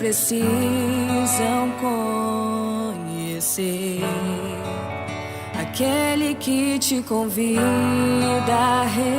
precisam conhecer aquele que te convida a renascer.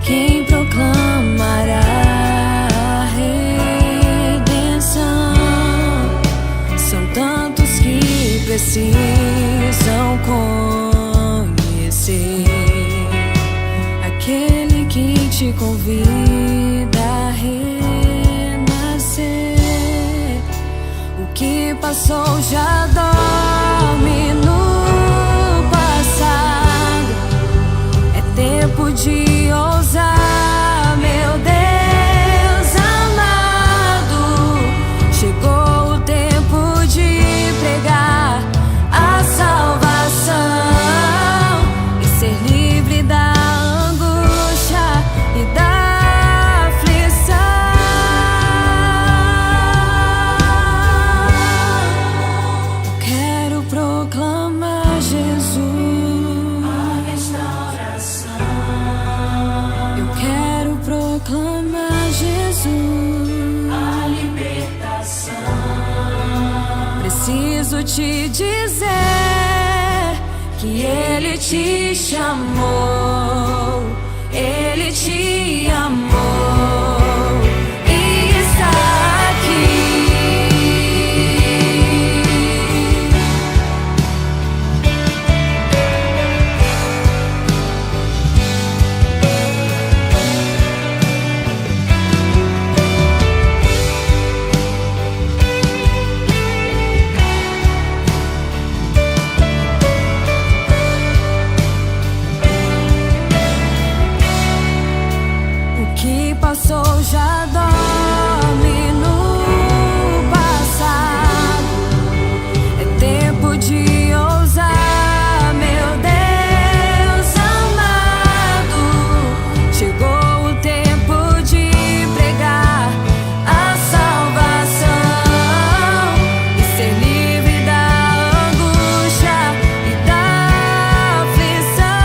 Quem proclamará a redenção? São tantos que precisam conhecer aquele que te convida a renascer. O que passou já dorme no passado. É tempo de ousar, meu Deus amado. Chegou o tempo de pregar a salvação e ser livre da angústia e da aflição. Quero proclamar Jesus, a restauração. Proclamar Jesus, a libertação. Preciso te dizer que Ele te chamou, Ele te amou e está aqui. Passou já dorme no passado. É tempo de ousar, meu Deus amado. Chegou o tempo de pregar a salvação e ser livre da angústia e da aflição.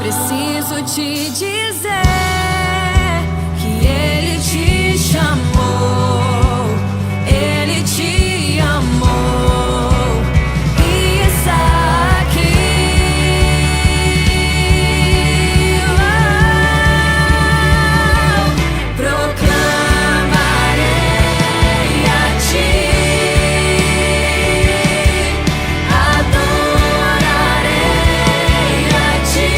Preciso te dizer que Ele te chamou, Ele te amou e está aqui. Proclamarei a Ti, adorarei a Ti.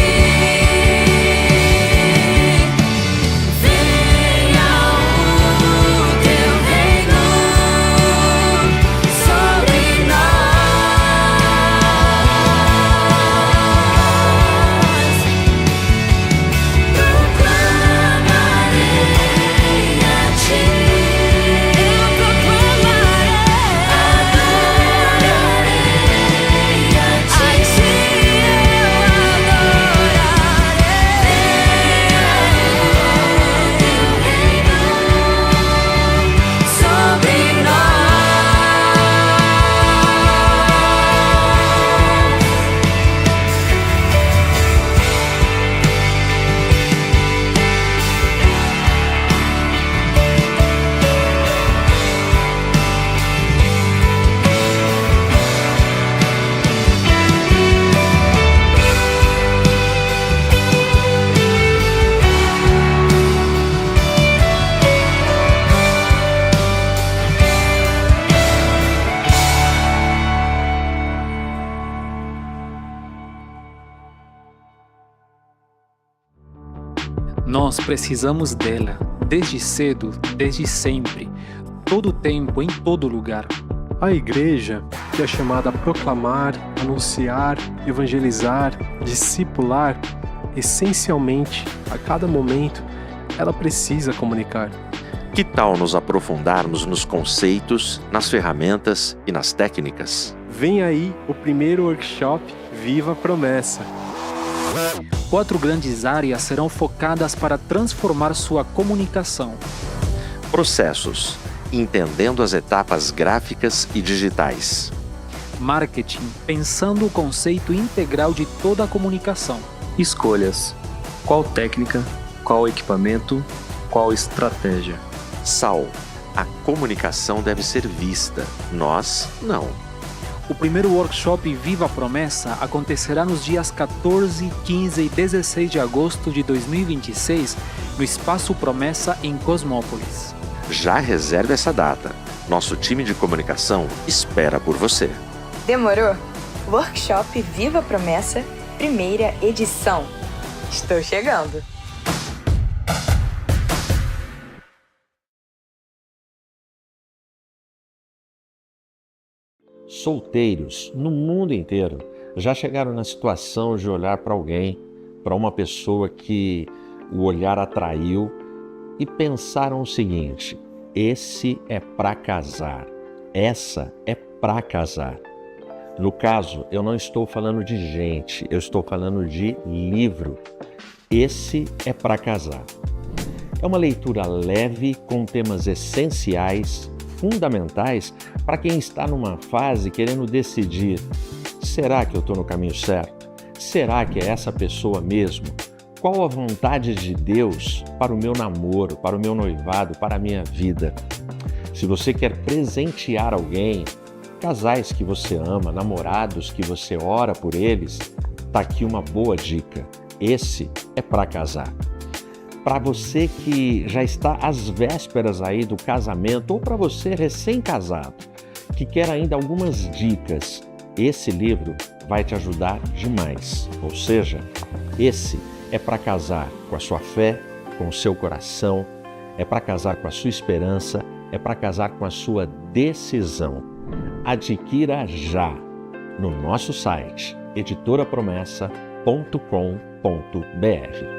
Nós precisamos dela, desde cedo, desde sempre, todo o tempo, em todo lugar. A igreja, que é chamada a proclamar, anunciar, evangelizar, discipular, essencialmente, a cada momento, ela precisa comunicar. Que tal nos aprofundarmos nos conceitos, nas ferramentas e nas técnicas? Vem aí o primeiro workshop Viva a Promessa. 4 grandes áreas serão focadas para transformar sua comunicação. Processos, entendendo as etapas gráficas e digitais. Marketing, pensando o conceito integral de toda a comunicação. Escolhas: qual técnica, qual equipamento, qual estratégia. SAL, a comunicação deve ser vista, nós não. O primeiro workshop Viva a Promessa acontecerá nos dias 14, 15 e 16 de agosto de 2026, no Espaço Promessa, em Cosmópolis. Já reserve essa data. Nosso time de comunicação espera por você. Demorou? Workshop Viva a Promessa, primeira edição. Estou chegando! Solteiros no mundo inteiro já chegaram na situação de olhar para alguém, para uma pessoa que o olhar atraiu e pensaram o seguinte: esse é para casar, essa é para casar. No caso, eu não estou falando de gente, eu estou falando de livro. Esse é para casar. É uma leitura leve com temas essenciais, fundamentais para quem está numa fase querendo decidir: será que eu estou no caminho certo? Será que é essa pessoa mesmo? Qual a vontade de Deus para o meu namoro, para o meu noivado, para a minha vida? Se você quer presentear alguém, casais que você ama, namorados que você ora por eles, tá aqui uma boa dica. Esse é para casar. Para você que já está às vésperas aí do casamento, ou para você recém-casado, que quer ainda algumas dicas, esse livro vai te ajudar demais. Ou seja, esse é para casar com a sua fé, com o seu coração, é para casar com a sua esperança, é para casar com a sua decisão. Adquira já no nosso site editorapromessa.com.br.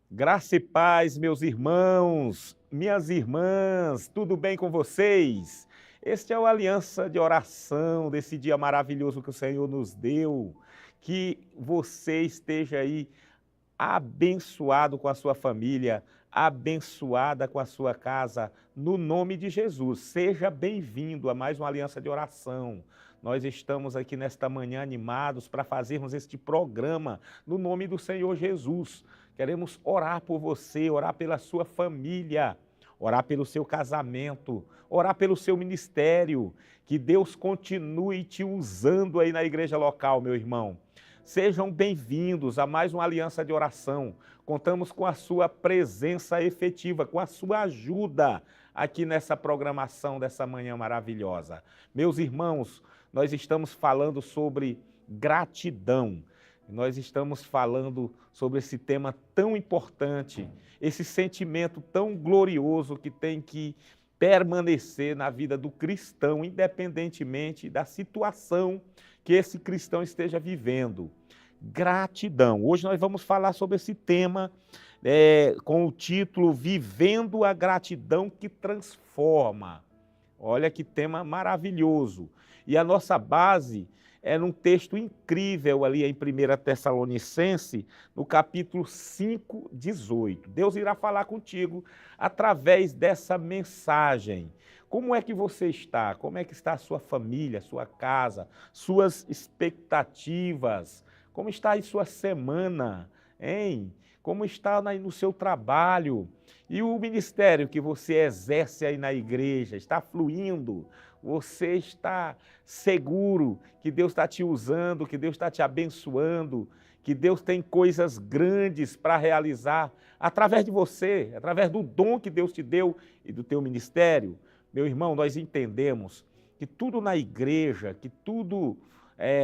Graça e paz, meus irmãos, minhas irmãs, tudo bem com vocês? Este é o Aliança de Oração desse dia maravilhoso que o Senhor nos deu. Que você esteja aí abençoado com a sua família, abençoada com a sua casa, no nome de Jesus. Seja bem-vindo a mais uma Aliança de Oração. Nós estamos aqui nesta manhã animados para fazermos este programa no nome do Senhor Jesus. Queremos orar por você, orar pela sua família, orar pelo seu casamento, orar pelo seu ministério. Que Deus continue te usando aí na igreja local, meu irmão. Sejam bem-vindos a mais uma Aliança de Oração. Contamos com a sua presença efetiva, com a sua ajuda aqui nessa programação dessa manhã maravilhosa. Meus irmãos, nós estamos falando sobre gratidão. Nós estamos falando sobre esse tema tão importante, esse sentimento tão glorioso que tem que permanecer na vida do cristão, independentemente da situação que esse cristão esteja vivendo. Gratidão. Hoje nós vamos falar sobre esse tema com o título Vivendo a Gratidão que Transforma. Olha que tema maravilhoso. E a nossa base é num texto incrível ali em 1 Tessalonicenses, no capítulo 5, 18. Deus irá falar contigo através dessa mensagem. Como é que você está? Como é que está a sua família, sua casa, suas expectativas? Como está aí sua semana, hein? Como está no seu trabalho? E o ministério que você exerce aí na igreja, está fluindo? Você está seguro que Deus está te usando, que Deus está te abençoando, que Deus tem coisas grandes para realizar através de você, através do dom que Deus te deu e do teu ministério? Meu irmão, nós entendemos que tudo na igreja, que tudo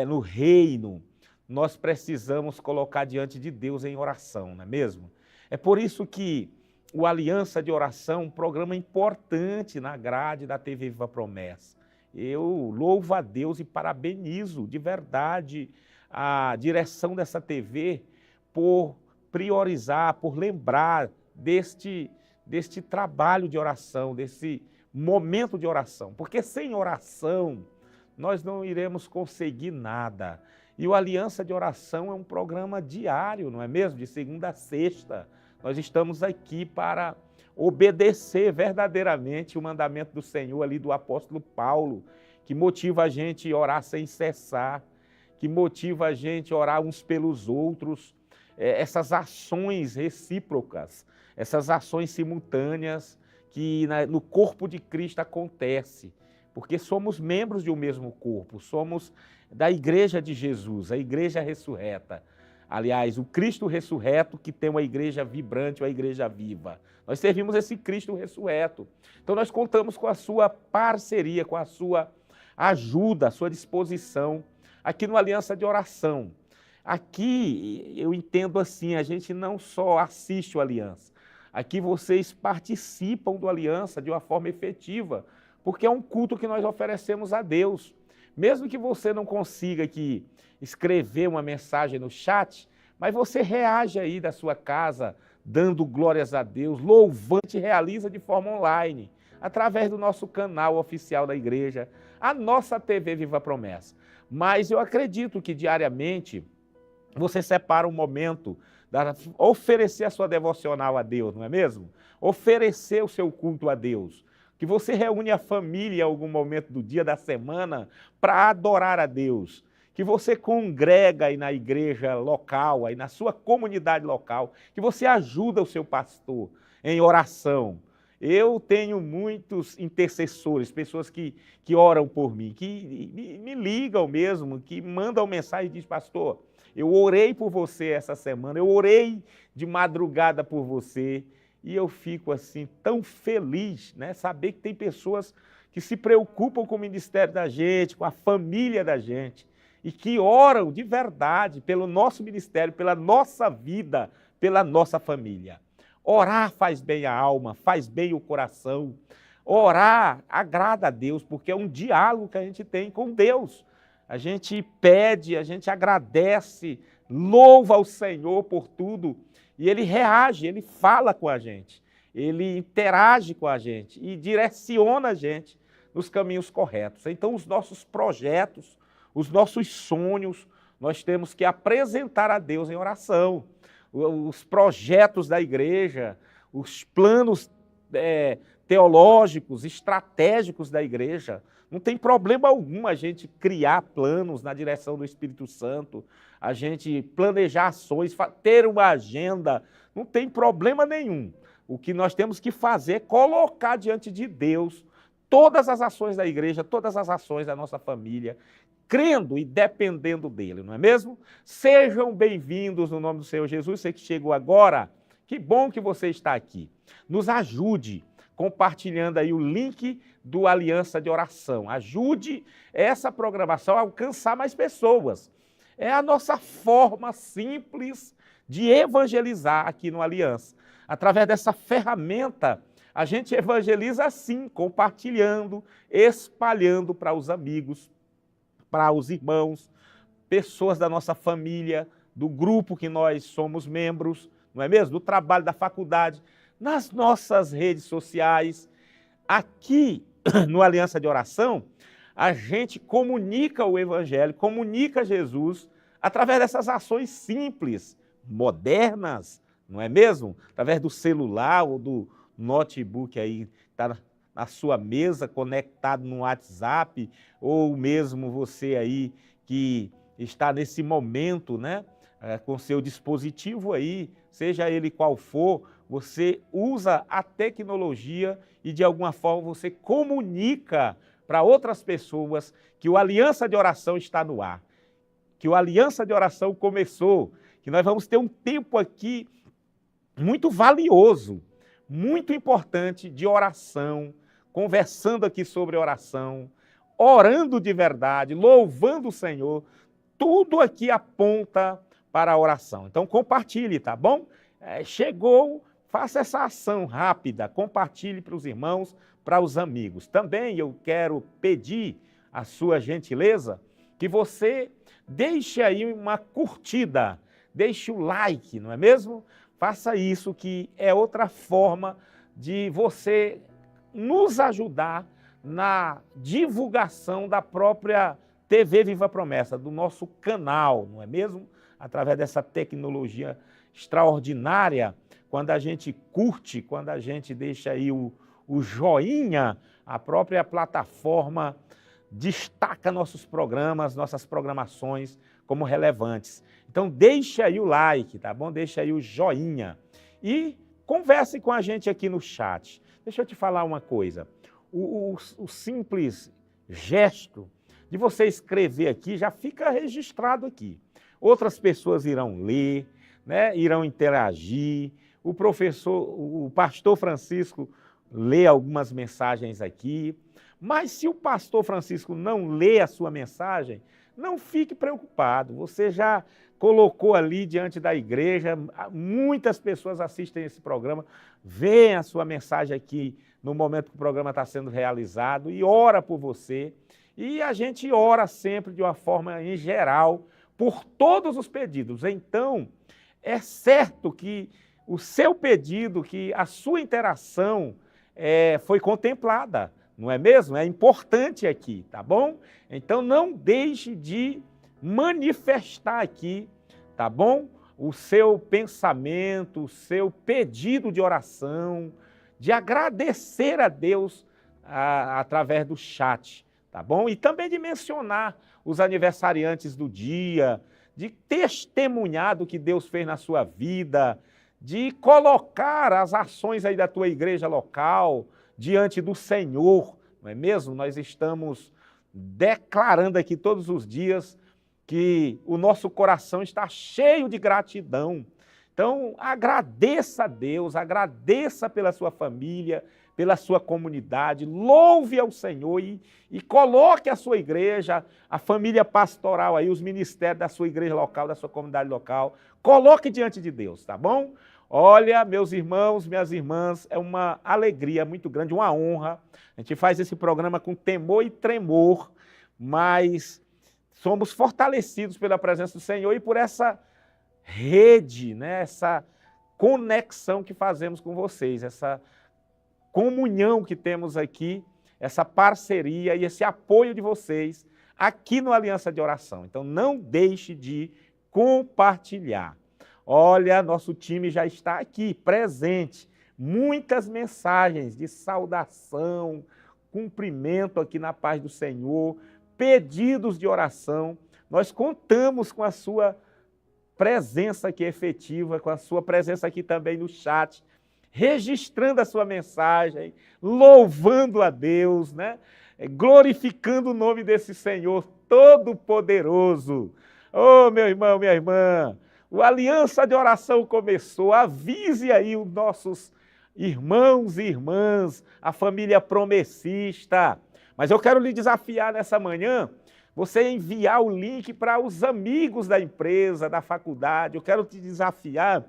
no reino, nós precisamos colocar diante de Deus em oração, não é mesmo? É por isso que o Aliança de Oração é um programa importante na grade da TV Viva Promessa. Eu louvo a Deus e parabenizo de verdade a direção dessa TV por priorizar, por lembrar deste trabalho de oração, desse momento de oração. Porque sem oração nós não iremos conseguir nada. E o Aliança de Oração é um programa diário, não é mesmo? De segunda a sexta. Nós estamos aqui para obedecer verdadeiramente o mandamento do Senhor ali do apóstolo Paulo, que motiva a gente a orar sem cessar, que motiva a gente a orar uns pelos outros, essas ações recíprocas, essas ações simultâneas que no corpo de Cristo acontece, porque somos membros de um mesmo corpo, somos da igreja de Jesus, a igreja ressurreta. Aliás, o Cristo ressurreto que tem uma igreja vibrante, uma igreja viva. Nós servimos esse Cristo ressurreto. Então nós contamos com a sua parceria, com a sua ajuda, a sua disposição aqui no Aliança de Oração. Aqui eu entendo assim, a gente não só assiste o Aliança, aqui vocês participam do Aliança de uma forma efetiva, porque é um culto que nós oferecemos a Deus. Mesmo que você não consiga aqui escrever uma mensagem no chat, mas você reage aí da sua casa, dando glórias a Deus, louvante, realiza de forma online, através do nosso canal oficial da igreja, a nossa TV Viva Promessa. Mas eu acredito que diariamente você separa um momento para oferecer a sua devocional a Deus, não é mesmo? Oferecer o seu culto a Deus. Que você reúne a família em algum momento do dia, da semana, para adorar a Deus. Que você congrega aí na igreja local, aí na sua comunidade local, que você ajuda o seu pastor em oração. Eu tenho muitos intercessores, pessoas que oram por mim, que me ligam mesmo, que mandam mensagem e dizem, pastor, eu orei por você essa semana, eu orei de madrugada por você, e eu fico assim tão feliz, né, saber que tem pessoas que se preocupam com o ministério da gente, com a família da gente, e que oram de verdade pelo nosso ministério, pela nossa vida, pela nossa família. Orar faz bem a alma, faz bem o coração. Orar agrada a Deus, porque é um diálogo que a gente tem com Deus. A gente pede, a gente agradece, louva ao Senhor por tudo, e Ele reage, Ele fala com a gente, Ele interage com a gente e direciona a gente nos caminhos corretos. Então, os nossos projetos, os nossos sonhos, nós temos que apresentar a Deus em oração. Os projetos da igreja, os planos teológicos, estratégicos da igreja. Não tem problema algum a gente criar planos na direção do Espírito Santo, a gente planejar ações, ter uma agenda, não tem problema nenhum. O que nós temos que fazer é colocar diante de Deus todas as ações da igreja, todas as ações da nossa família, crendo e dependendo dele, não é mesmo? Sejam bem-vindos no nome do Senhor Jesus, você que chegou agora, que bom que você está aqui. Nos ajude compartilhando aí o link do Aliança de Oração. Ajude essa programação a alcançar mais pessoas. É a nossa forma simples de evangelizar aqui no Aliança. Através dessa ferramenta, a gente evangeliza assim, compartilhando, espalhando para os amigos, para os irmãos, pessoas da nossa família, do grupo que nós somos membros, não é mesmo? Do trabalho da faculdade, nas nossas redes sociais. Aqui no Aliança de Oração, a gente comunica o Evangelho, comunica Jesus através dessas ações simples, modernas, não é mesmo? Através do celular ou do notebook aí, está na sua mesa, conectado no WhatsApp, ou mesmo você aí que está nesse momento, né, com seu dispositivo aí, seja ele qual for, você usa a tecnologia e de alguma forma você comunica para outras pessoas que o Aliança de Oração está no ar, que o Aliança de Oração começou, que nós vamos ter um tempo aqui muito valioso, muito importante de oração, conversando aqui sobre oração, orando de verdade, louvando o Senhor, tudo aqui aponta para a oração. Então compartilhe, tá bom? Chegou, faça essa ação rápida, compartilhe para os irmãos, para os amigos. Também eu quero pedir a sua gentileza que você deixe aí uma curtida, deixe o like, não é mesmo? Faça isso, que é outra forma de você nos ajudar na divulgação da própria TV Viva Promessa, do nosso canal, não é mesmo? Através dessa tecnologia extraordinária, quando a gente curte, quando a gente deixa aí o joinha, a própria plataforma destaca nossos programas, nossas programações como relevantes. Então deixe aí o like, tá bom? Deixe aí o joinha e converse com a gente aqui no chat. Deixa eu te falar uma coisa, o simples gesto de você escrever aqui já fica registrado aqui. Outras pessoas irão ler, né? Irão interagir, o pastor Francisco lê algumas mensagens aqui, mas se o pastor Francisco não lê a sua mensagem, não fique preocupado, você já colocou ali diante da igreja, muitas pessoas assistem esse programa, veem a sua mensagem aqui no momento que o programa está sendo realizado e ora por você. E a gente ora sempre de uma forma em geral por todos os pedidos. Então, é certo que o seu pedido, que a sua interação foi contemplada, não é mesmo? É importante aqui, tá bom? Então não deixe de manifestar aqui, tá bom? O seu pensamento, o seu pedido de oração, de agradecer a Deus através do chat, tá bom? E também de mencionar os aniversariantes do dia, de testemunhar do que Deus fez na sua vida, de colocar as ações aí da tua igreja local diante do Senhor, não é mesmo? Nós estamos declarando aqui todos os dias que o nosso coração está cheio de gratidão. Então, agradeça a Deus, agradeça pela sua família, pela sua comunidade, louve ao Senhor e coloque a sua igreja, a família pastoral aí, os ministérios da sua igreja local, da sua comunidade local, coloque diante de Deus, tá bom? Olha, meus irmãos, minhas irmãs, é uma alegria muito grande, uma honra. A gente faz esse programa com temor e tremor, mas somos fortalecidos pela presença do Senhor e por essa rede, né? Essa conexão que fazemos com vocês, essa comunhão que temos aqui, essa parceria e esse apoio de vocês aqui no Aliança de Oração. Então não deixe de compartilhar. Olha, nosso time já está aqui, presente. Muitas mensagens de saudação, cumprimento aqui na paz do Senhor, pedidos de oração. Nós contamos com a sua presença aqui efetiva, com a sua presença aqui também no chat, registrando a sua mensagem, louvando a Deus, né? Glorificando o nome desse Senhor Todo-Poderoso. Oh, meu irmão, minha irmã, o Aliança de Oração começou, avise aí os nossos irmãos e irmãs, a família promessista. Mas eu quero lhe desafiar nessa manhã, você enviar o link para os amigos da empresa, da faculdade. Eu quero te desafiar,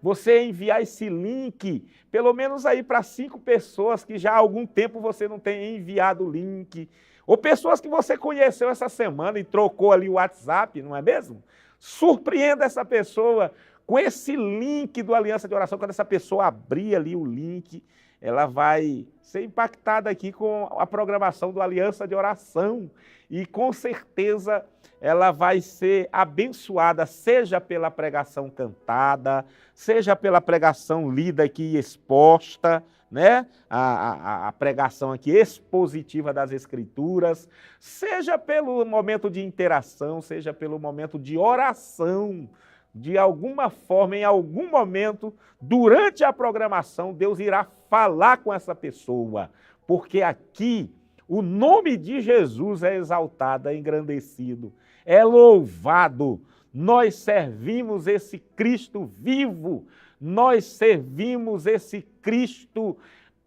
você enviar esse link, pelo menos aí para 5 pessoas que já há algum tempo você não tem enviado o link, ou pessoas que você conheceu essa semana e trocou ali o WhatsApp, não é mesmo? Surpreenda essa pessoa com esse link do Aliança de Oração, quando essa pessoa abrir ali o link, ela vai ser impactada aqui com a programação do Aliança de Oração e com certeza ela vai ser abençoada, seja pela pregação cantada, seja pela pregação lida aqui e exposta, né? A pregação aqui expositiva das Escrituras, seja pelo momento de interação, seja pelo momento de oração. De alguma forma, em algum momento, durante a programação, Deus irá falar com essa pessoa, porque aqui o nome de Jesus é exaltado, é engrandecido, é louvado. Nós servimos esse Cristo vivo, nós servimos esse Cristo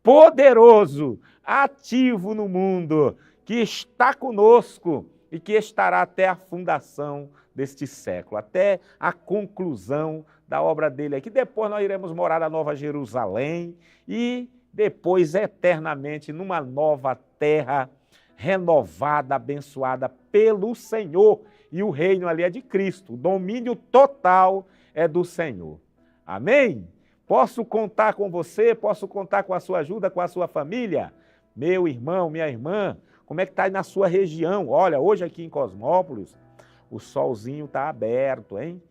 poderoso, ativo no mundo, que está conosco e que estará até a fundação deste século, até a conclusão da obra dele aqui. Depois nós iremos morar na Nova Jerusalém e depois eternamente numa nova terra renovada, abençoada pelo Senhor. E o reino ali é de Cristo, o domínio total é do Senhor. Amém? Posso contar com você, posso contar com a sua ajuda, com a sua família? Meu irmão, minha irmã, como é que está aí na sua região? Olha, hoje aqui em Cosmópolis, o solzinho está aberto, hein?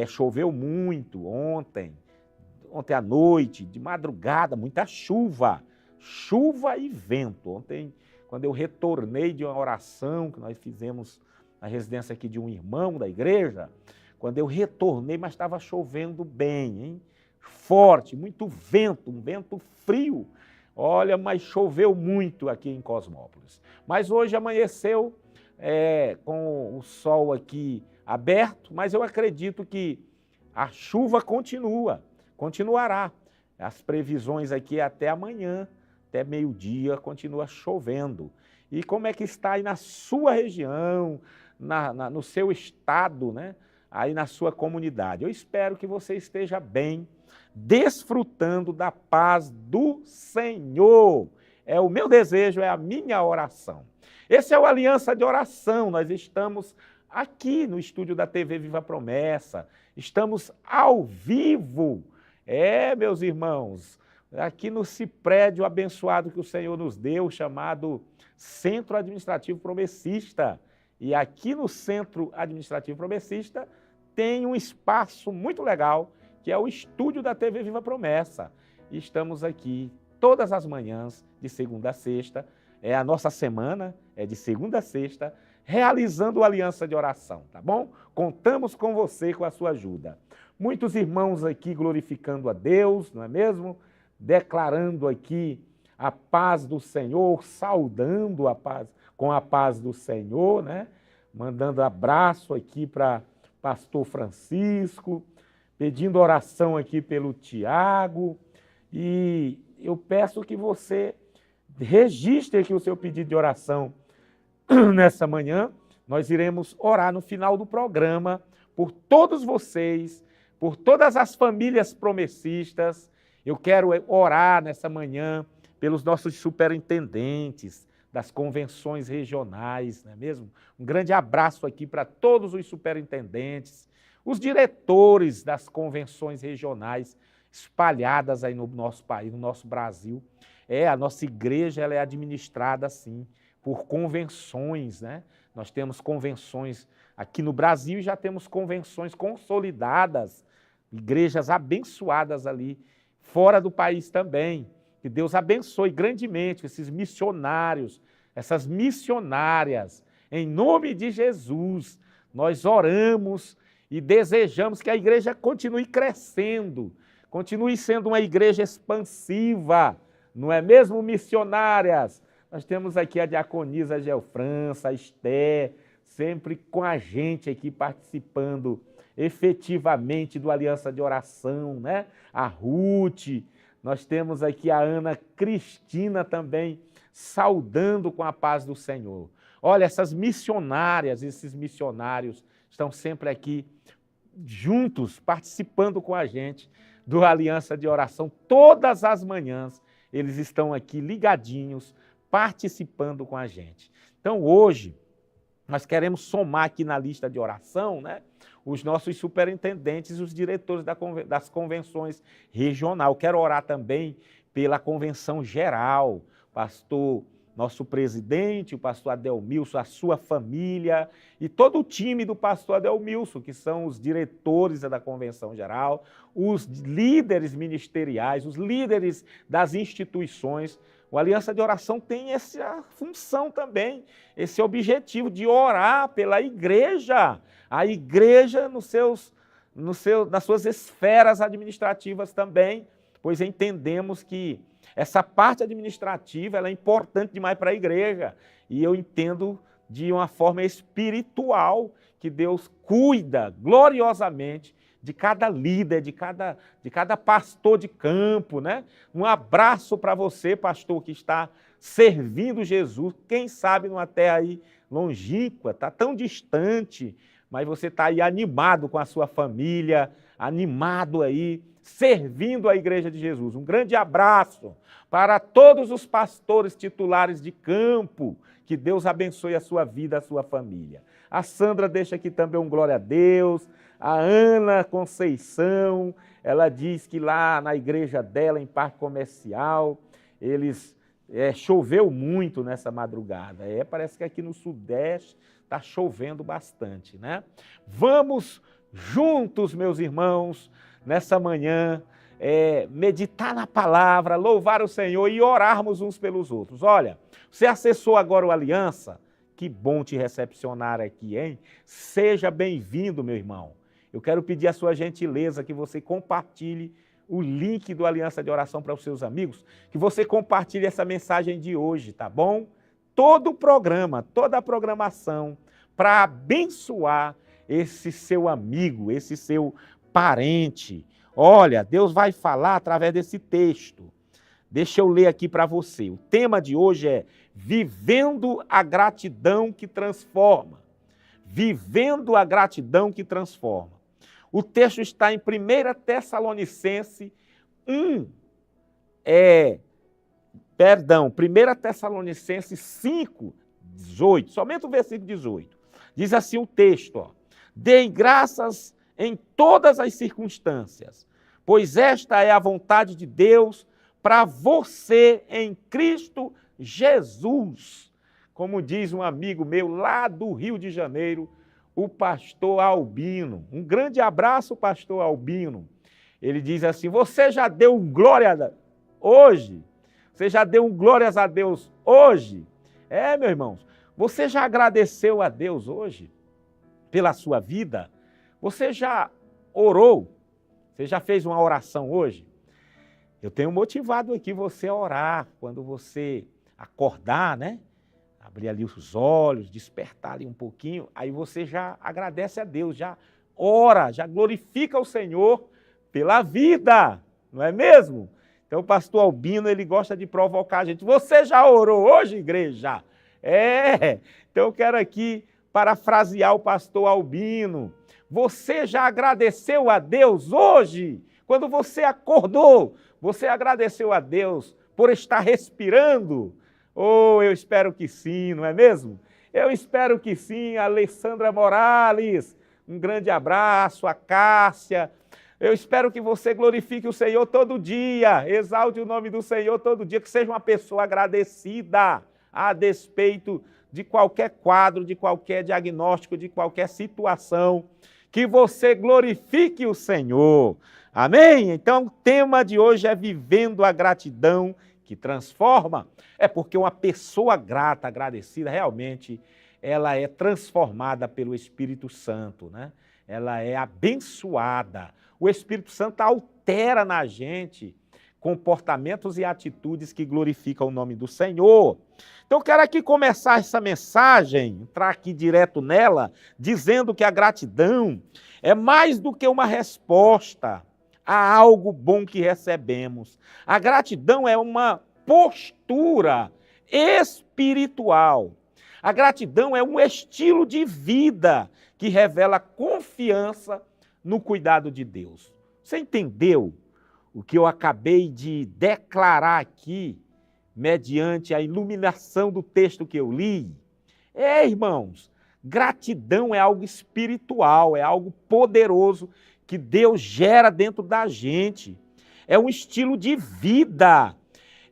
Choveu muito ontem à noite, de madrugada, muita chuva e vento. Ontem, quando eu retornei de uma oração que nós fizemos na residência aqui de um irmão da igreja, quando eu retornei, mas estava chovendo bem, hein? Forte, muito vento, um vento frio. Olha, mas choveu muito aqui em Cosmópolis. Mas hoje amanheceu com o sol aqui aberto, mas eu acredito que a chuva continuará. As previsões aqui até amanhã, até meio-dia, continua chovendo. E como é que está aí na sua região, no seu estado, né? Aí na sua comunidade? Eu espero que você esteja bem, desfrutando da paz do Senhor. É o meu desejo, é a minha oração. Esse é o Aliança de Oração. Nós estamos aqui no estúdio da TV Viva Promessa. Estamos ao vivo. Meus irmãos, aqui no prédio abençoado que o Senhor nos deu, chamado Centro Administrativo Promessista. E aqui no Centro Administrativo Promessista tem um espaço muito legal, que é o estúdio da TV Viva Promessa. E estamos aqui todas as manhãs, de segunda a sexta, a nossa semana é de segunda a sexta, realizando a Aliança de Oração, tá bom? Contamos com você, com a sua ajuda. Muitos irmãos aqui glorificando a Deus, não é mesmo? Declarando aqui a paz do Senhor, saudando a paz, com a paz do Senhor, né? Mandando abraço aqui para pastor Francisco, pedindo oração aqui pelo Tiago, e eu peço que você registre aqui o seu pedido de oração nessa manhã. Nós iremos orar no final do programa por todos vocês, por todas as famílias promessistas. Eu quero orar nessa manhã pelos nossos superintendentes das convenções regionais, não é mesmo? Um grande abraço aqui para todos os superintendentes, os diretores das convenções regionais espalhadas aí no nosso país, no nosso Brasil. A nossa igreja ela é administrada assim, por convenções, né? Nós temos convenções aqui no Brasil e já temos convenções consolidadas, igrejas abençoadas ali, fora do país também. Que Deus abençoe grandemente esses missionários, essas missionárias. Em nome de Jesus, nós oramos e desejamos que a igreja continue crescendo, continue sendo uma igreja expansiva, não é mesmo, missionárias? Nós temos aqui a diaconisa Geofrança, a Esté, sempre com a gente aqui participando efetivamente do Aliança de Oração, né? A Ruth, nós temos aqui a Ana Cristina também, saudando com a paz do Senhor. Olha, essas missionárias, esses missionários estão sempre aqui juntos, participando com a gente do Aliança de Oração. Todas as manhãs eles estão aqui ligadinhos, participando com a gente. Então hoje nós queremos somar aqui na lista de oração, né, os nossos superintendentes, os diretores das convenções regionais. Quero orar também pela convenção geral, pastor, nosso presidente, o pastor Adelmilson, a sua família e todo o time do pastor Adelmilson, que são os diretores da convenção geral, os líderes ministeriais, os líderes das instituições. O Aliança de Oração tem essa função também, esse objetivo de orar pela igreja, a igreja nas suas esferas administrativas também, pois entendemos que essa parte administrativa ela é importante demais para a igreja. E eu entendo de uma forma espiritual que Deus cuida gloriosamente de cada líder, de cada pastor de campo, né? Um abraço para você, pastor, que está servindo Jesus, quem sabe numa terra aí longínqua, está tão distante, mas você está aí animado com a sua família, animado aí, servindo a Igreja de Jesus. Um grande abraço para todos os pastores titulares de campo. Que Deus abençoe a sua vida, a sua família. A Sandra deixa aqui também um glória a Deus. A Ana Conceição, ela diz que lá na igreja dela, em Parque Comercial, choveu muito nessa madrugada. Parece que aqui no Sudeste está chovendo bastante, né? Vamos juntos, meus irmãos, nessa manhã, meditar na palavra, louvar o Senhor e orarmos uns pelos outros. Olha, você acessou agora o Aliança? Que bom te recepcionar aqui, hein? Seja bem-vindo, meu irmão. Eu quero pedir a sua gentileza que você compartilhe o link do Aliança de Oração para os seus amigos, que você compartilhe essa mensagem de hoje, tá bom? Todo o programa, toda a programação para abençoar esse seu amigo, esse seu parente. Olha, Deus vai falar através desse texto. Deixa eu ler aqui para você. O tema de hoje é Vivendo a Gratidão que Transforma. Vivendo a Gratidão que Transforma. O texto está em 1 Tessalonicenses 1 Tessalonicenses 5, 18, somente o versículo 18. Diz assim o texto, ó, Deem graças em todas as circunstâncias, pois esta é a vontade de Deus para você em Cristo Jesus. Como diz um amigo meu lá do Rio de Janeiro, o pastor Albino. Um grande abraço, pastor Albino. Ele diz assim, você já deu glória hoje? Você já deu glórias a Deus hoje? Meus irmãos, você já agradeceu a Deus hoje pela sua vida? Você já orou? Você já fez uma oração hoje? Eu tenho motivado aqui você a orar quando você acordar, né? Abrir ali os olhos, despertar ali um pouquinho, aí você já agradece a Deus, já ora, já glorifica o Senhor pela vida, não é mesmo? Então o pastor Albino, ele gosta de provocar a gente. Você já orou hoje, igreja? Então eu quero aqui parafrasear o pastor Albino. Você já agradeceu a Deus hoje? Quando você acordou, você agradeceu a Deus por estar respirando? Eu espero que sim, não é mesmo? Eu espero que sim. A Alessandra Morales, um grande abraço. A Cássia, eu espero que você glorifique o Senhor todo dia, exalte o nome do Senhor todo dia, que seja uma pessoa agradecida a despeito de qualquer quadro, de qualquer diagnóstico, de qualquer situação, que você glorifique o Senhor. Amém? Então o tema de hoje é Vivendo a Gratidão que Transforma. Porque uma pessoa grata, agradecida, realmente, ela é transformada pelo Espírito Santo, né? Ela é abençoada. O Espírito Santo altera na gente comportamentos e atitudes que glorificam o nome do Senhor. Então, eu quero aqui começar essa mensagem, entrar aqui direto nela, dizendo que a gratidão é mais do que uma resposta a algo bom que recebemos. A gratidão é uma postura espiritual. A gratidão é um estilo de vida que revela confiança no cuidado de Deus. Você entendeu o que eu acabei de declarar aqui, mediante a iluminação do texto que eu li? Irmãos, Gratidão é algo espiritual, é algo poderoso que Deus gera dentro da gente. É um estilo de vida,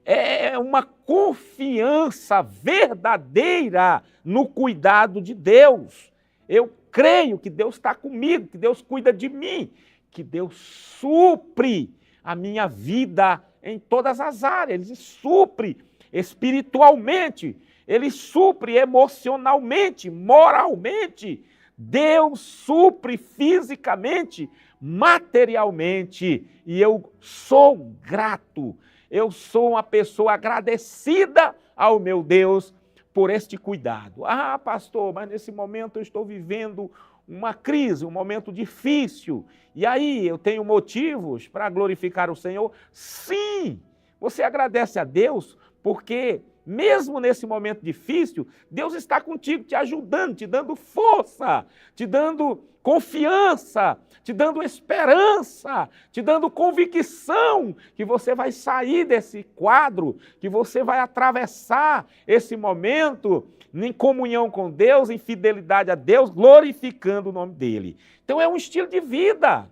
é uma confiança verdadeira no cuidado de Deus. Eu creio que Deus está comigo, que Deus cuida de mim, que Deus supre a minha vida em todas as áreas. Ele supre espiritualmente, Ele supre emocionalmente, moralmente. Deus supre fisicamente, materialmente. E eu sou grato, eu sou uma pessoa agradecida ao meu Deus por este cuidado. Ah, pastor, mas nesse momento eu estou vivendo uma crise, um momento difícil. E aí, eu tenho motivos para glorificar o Senhor? Sim! Você agradece a Deus porque, mesmo nesse momento difícil, Deus está contigo, te ajudando, te dando força, te dando confiança, te dando esperança, te dando convicção que você vai sair desse quadro, que você vai atravessar esse momento em comunhão com Deus, em fidelidade a Deus, glorificando o nome dEle. Então é um estilo de vida.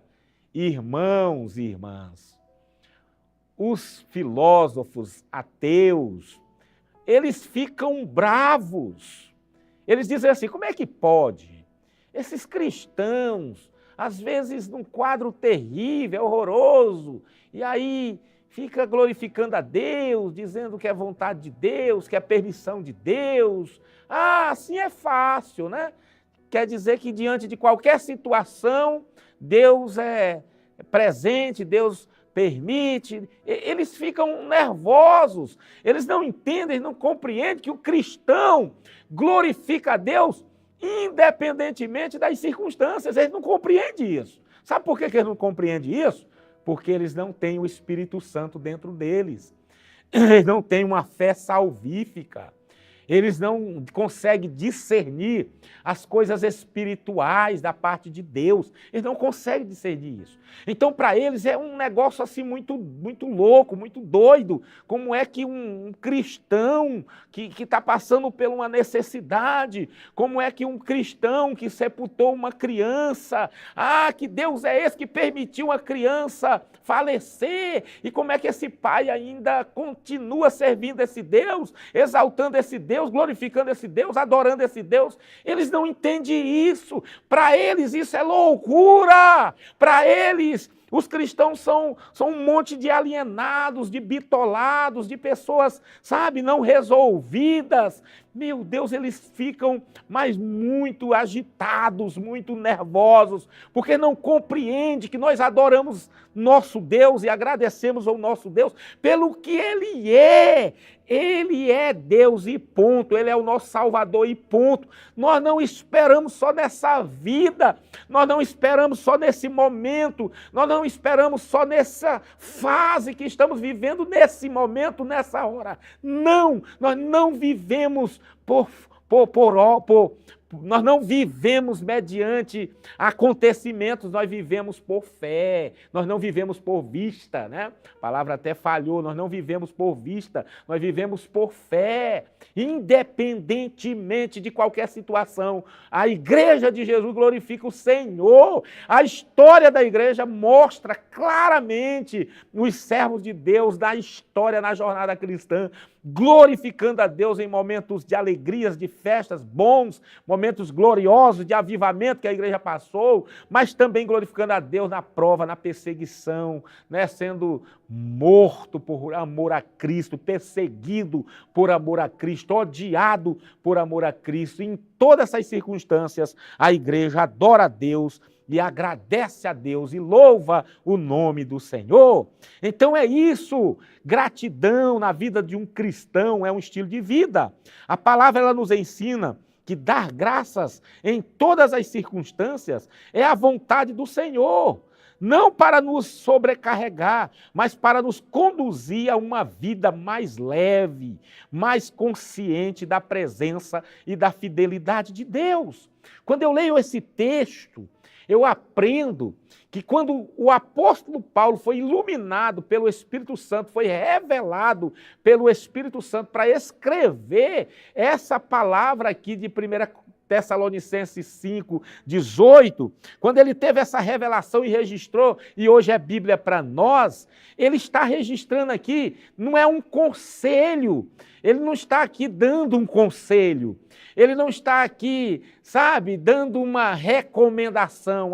Irmãos e irmãs, os filósofos ateus, eles ficam bravos. Eles dizem assim, como é que pode? Esses cristãos, às vezes num quadro terrível, horroroso, e aí fica glorificando a Deus, dizendo que é vontade de Deus, que é permissão de Deus. Ah, assim é fácil, né? Quer dizer que diante de qualquer situação, Deus é presente, Deus permite. Eles ficam nervosos, eles não entendem, eles não compreendem que o cristão glorifica a Deus independentemente das circunstâncias. Eles não compreendem isso. Sabe por que eles não compreendem isso? Porque eles não têm o Espírito Santo dentro deles. Eles não têm uma fé salvífica. Eles não conseguem discernir as coisas espirituais da parte de Deus. Eles não conseguem discernir isso. Então, para eles, é um negócio assim muito louco, muito doido. Como é que um cristão que está passando por uma necessidade, como é que um cristão que sepultou uma criança, que Deus é esse que permitiu uma criança falecer, e como é que esse pai ainda continua servindo esse Deus, exaltando esse Deus, glorificando esse Deus, adorando esse Deus. Eles não entendem isso. Para eles isso é loucura. Para eles, os cristãos são um monte de alienados, de bitolados, de pessoas, sabe, não resolvidas. Meu Deus, eles ficam mas muito agitados, muito nervosos, porque não compreendem que nós adoramos nosso Deus e agradecemos ao nosso Deus pelo que Ele é. Ele é Deus e ponto, Ele é o nosso Salvador e ponto. Nós não esperamos só nessa vida, nós não esperamos só nesse momento, nós não esperamos só nessa fase que estamos vivendo nesse momento, nessa hora. Não, nós não vivemos nós não vivemos mediante acontecimentos, nós vivemos por fé, nós não vivemos por vista, né? A palavra até falhou, nós não vivemos por vista, nós vivemos por fé, independentemente de qualquer situação. A igreja de Jesus glorifica o Senhor, a história da igreja mostra claramente os servos de Deus da história na jornada cristã, glorificando a Deus em momentos de alegrias, de festas bons, momentos gloriosos de avivamento que a igreja passou, mas também glorificando a Deus na prova, na perseguição, né? Sendo morto por amor a Cristo, perseguido por amor a Cristo, odiado por amor a Cristo. Em todas essas circunstâncias, a igreja adora a Deus e agradece a Deus e louva o nome do Senhor. Então é isso, gratidão na vida de um cristão é um estilo de vida. A palavra ela nos ensina que dar graças em todas as circunstâncias é a vontade do Senhor, não para nos sobrecarregar, mas para nos conduzir a uma vida mais leve, mais consciente da presença e da fidelidade de Deus. Quando eu leio esse texto, eu aprendo que quando o apóstolo Paulo foi iluminado pelo Espírito Santo, foi revelado pelo Espírito Santo para escrever essa palavra aqui de 1 Tessalonicenses 5, 18, quando ele teve essa revelação e registrou, e hoje é Bíblia para nós, ele está registrando aqui, não é um conselho, ele não está aqui dando um conselho, ele não está aqui, sabe, dando uma recomendação,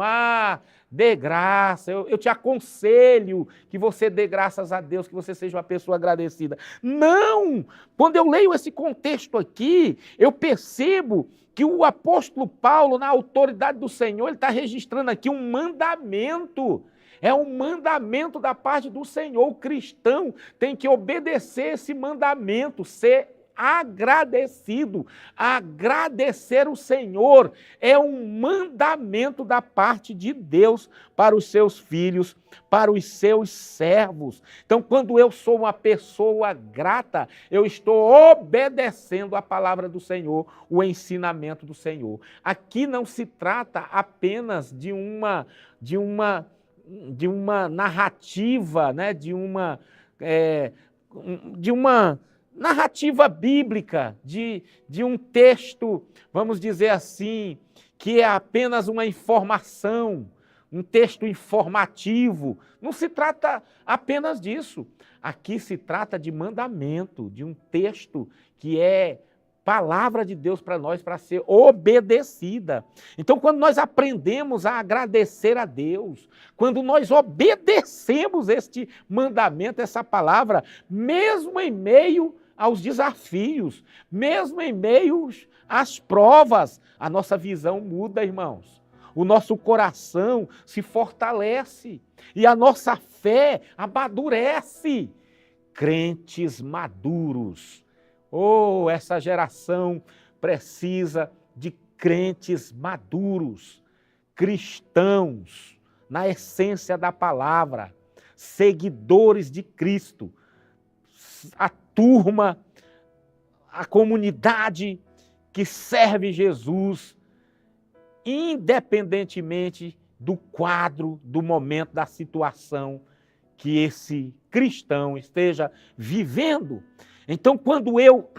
dê graça, eu te aconselho que você dê graças a Deus, que você seja uma pessoa agradecida. Não! Quando eu leio esse contexto aqui, eu percebo que o apóstolo Paulo, na autoridade do Senhor, ele está registrando aqui um mandamento. É um mandamento da parte do Senhor. O cristão tem que obedecer esse mandamento, ser agradecido. Agradecer o Senhor é um mandamento da parte de Deus para os seus filhos, para os seus servos. Então, quando eu sou uma pessoa grata, eu estou obedecendo a palavra do Senhor, o ensinamento do Senhor. Aqui não se trata apenas de uma narrativa, né? de uma narrativa bíblica, de um texto, vamos dizer assim, que é apenas uma informação, um texto informativo. Não se trata apenas disso. Aqui se trata de mandamento, de um texto que é palavra de Deus para nós, para ser obedecida. Então, quando nós aprendemos a agradecer a Deus, quando nós obedecemos este mandamento, essa palavra, mesmo em meio aos desafios, mesmo em meio às provas, a nossa visão muda, irmãos. O nosso coração se fortalece e a nossa fé amadurece. Crentes maduros. Oh, essa geração precisa de crentes maduros, cristãos, na essência da palavra, seguidores de Cristo. A turma, a comunidade que serve Jesus, independentemente do quadro, do momento, da situação que esse cristão esteja vivendo. Então, quando eu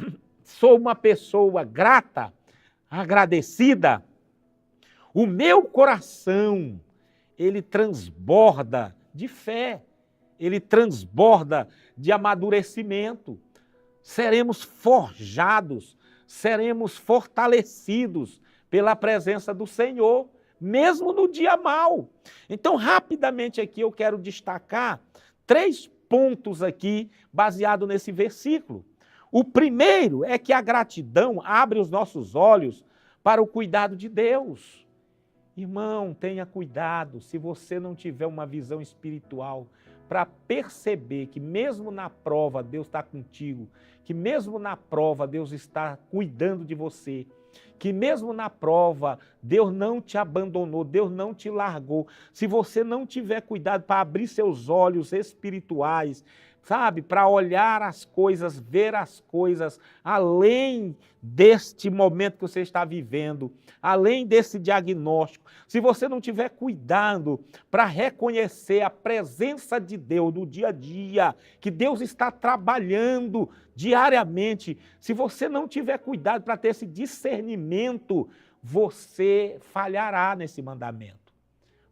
sou uma pessoa grata, agradecida, o meu coração, ele transborda de fé, ele transborda de amadurecimento. Seremos forjados, seremos fortalecidos pela presença do Senhor, mesmo no dia mau. Então, rapidamente aqui eu quero destacar 3 pontos aqui, baseado nesse versículo. O primeiro é que a gratidão abre os nossos olhos para o cuidado de Deus. Irmão, tenha cuidado, se você não tiver uma visão espiritual para perceber que mesmo na prova Deus está contigo, que mesmo na prova Deus está cuidando de você, que mesmo na prova Deus não te abandonou, Deus não te largou. Se você não tiver cuidado para abrir seus olhos espirituais, sabe, para olhar as coisas, ver as coisas além deste momento que você está vivendo, além desse diagnóstico, se você não tiver cuidado para reconhecer a presença de Deus no dia a dia, que Deus está trabalhando diariamente, se você não tiver cuidado para ter esse discernimento, você falhará nesse mandamento.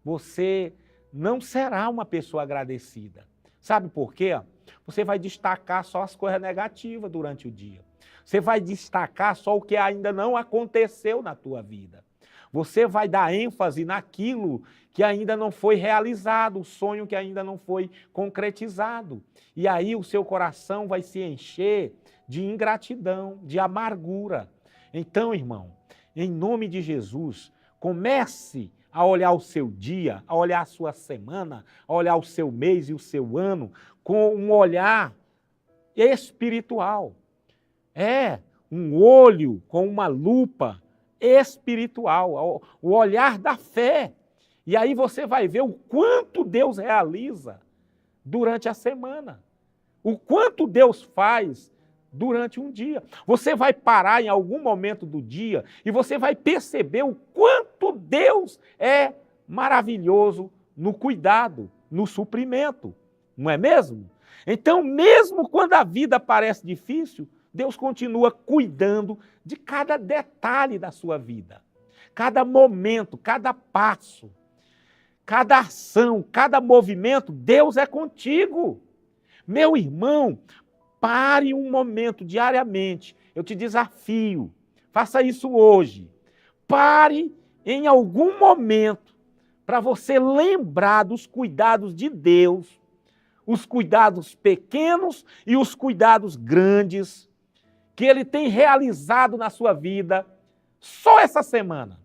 Você não será uma pessoa agradecida. Sabe por quê? Você vai destacar só as coisas negativas durante o dia. Você vai destacar só o que ainda não aconteceu na tua vida. Você vai dar ênfase naquilo que ainda não foi realizado, o sonho que ainda não foi concretizado. E aí o seu coração vai se encher de ingratidão, de amargura. Então, irmão, em nome de Jesus, comece a olhar o seu dia, a olhar a sua semana, a olhar o seu mês e o seu ano com um olhar espiritual. É um olho com uma lupa espiritual, o olhar da fé. E aí você vai ver o quanto Deus realiza durante a semana, o quanto Deus faz durante um dia. Você vai parar em algum momento do dia e você vai perceber o quanto Deus é maravilhoso no cuidado, no suprimento, não é mesmo? Então, mesmo quando a vida parece difícil, Deus continua cuidando de cada detalhe da sua vida. Cada momento, cada passo, cada ação, cada movimento, Deus é contigo. Meu irmão, pare um momento diariamente. Eu te desafio, faça isso hoje. Pare em algum momento para você lembrar dos cuidados de Deus, os cuidados pequenos e os cuidados grandes que Ele tem realizado na sua vida só essa semana.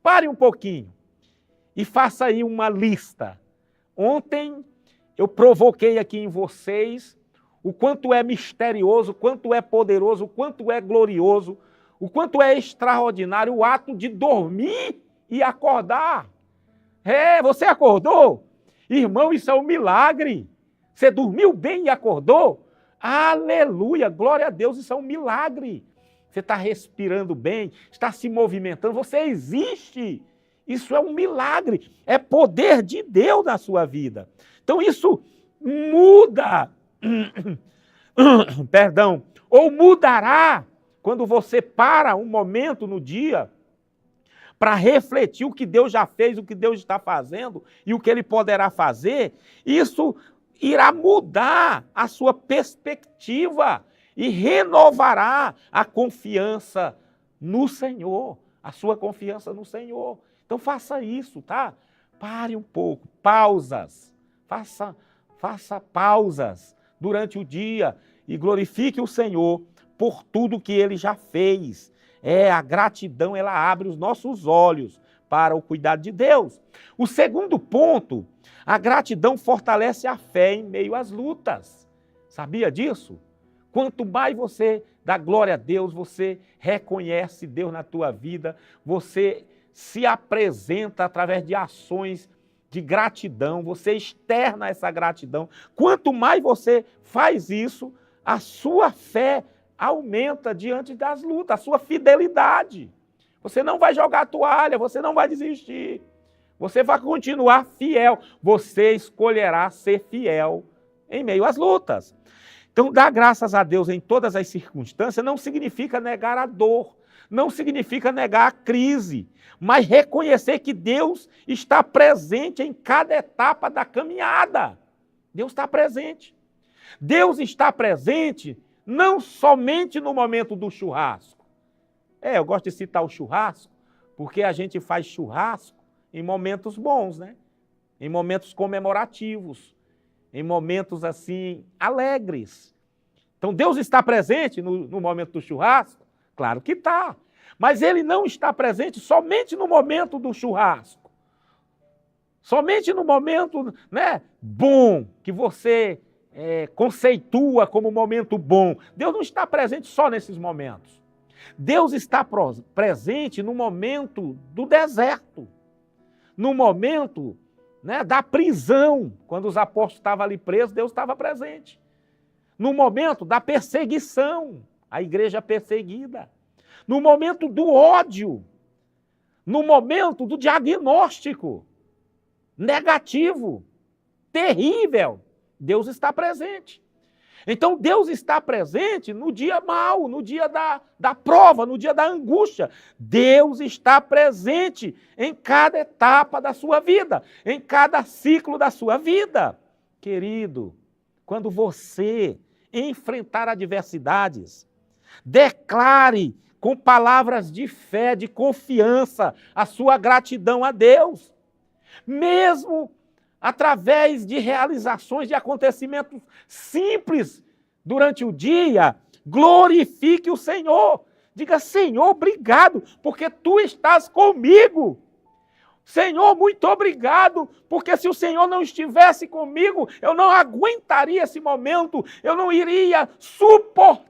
Pare um pouquinho e faça aí uma lista. Ontem eu provoquei aqui em vocês o quanto é misterioso, o quanto é poderoso, o quanto é glorioso, o quanto é extraordinário o ato de dormir e acordar. Você acordou? Irmão, isso é um milagre. Você dormiu bem e acordou? Aleluia, glória a Deus, isso é um milagre. Você está respirando bem, está se movimentando, você existe. Isso é um milagre, é poder de Deus na sua vida. Então isso muda, ou mudará quando você para um momento no dia para refletir o que Deus já fez, o que Deus está fazendo e o que Ele poderá fazer. Isso irá mudar a sua perspectiva e renovará a confiança no Senhor, a sua confiança no Senhor. Então faça isso, tá? Pare um pouco, pausas, faça pausas durante o dia e glorifique o Senhor por tudo que Ele já fez. A gratidão, ela abre os nossos olhos para o cuidado de Deus. O segundo ponto, a gratidão fortalece a fé em meio às lutas. Sabia disso? Quanto mais você dá glória a Deus, você reconhece Deus na tua vida, você se apresenta através de ações de gratidão, você externa essa gratidão. Quanto mais você faz isso, a sua fé aumenta diante das lutas, a sua fidelidade. Você não vai jogar a toalha, você não vai desistir. Você vai continuar fiel. Você escolherá ser fiel em meio às lutas. Então, dar graças a Deus em todas as circunstâncias não significa negar a dor, não significa negar a crise, mas reconhecer que Deus está presente em cada etapa da caminhada. Deus está presente. Deus está presente não somente no momento do churrasco. Eu gosto de citar o churrasco, porque a gente faz churrasco em momentos bons, né? Em momentos comemorativos, em momentos assim alegres. Então Deus está presente no momento do churrasco? Claro que está. Mas Ele não está presente somente no momento do churrasco. Somente no momento, né, bom, que você conceitua como momento bom. Deus não está presente só nesses momentos. Deus está presente no momento do deserto, no momento, né, da prisão. Quando os apóstolos estavam ali presos, Deus estava presente. No momento da perseguição, a igreja perseguida. No momento do ódio, no momento do diagnóstico negativo, terrível, Deus está presente. Então Deus está presente no dia mau, no dia da prova, no dia da angústia. Deus está presente em cada etapa da sua vida, em cada ciclo da sua vida. Querido, quando você enfrentar adversidades, declare com palavras de fé, de confiança, a sua gratidão a Deus. Mesmo através de realizações, de acontecimentos simples durante o dia, glorifique o Senhor. Diga, Senhor, obrigado, porque Tu estás comigo. Senhor, muito obrigado, porque se o Senhor não estivesse comigo, eu não aguentaria esse momento, eu não iria suportar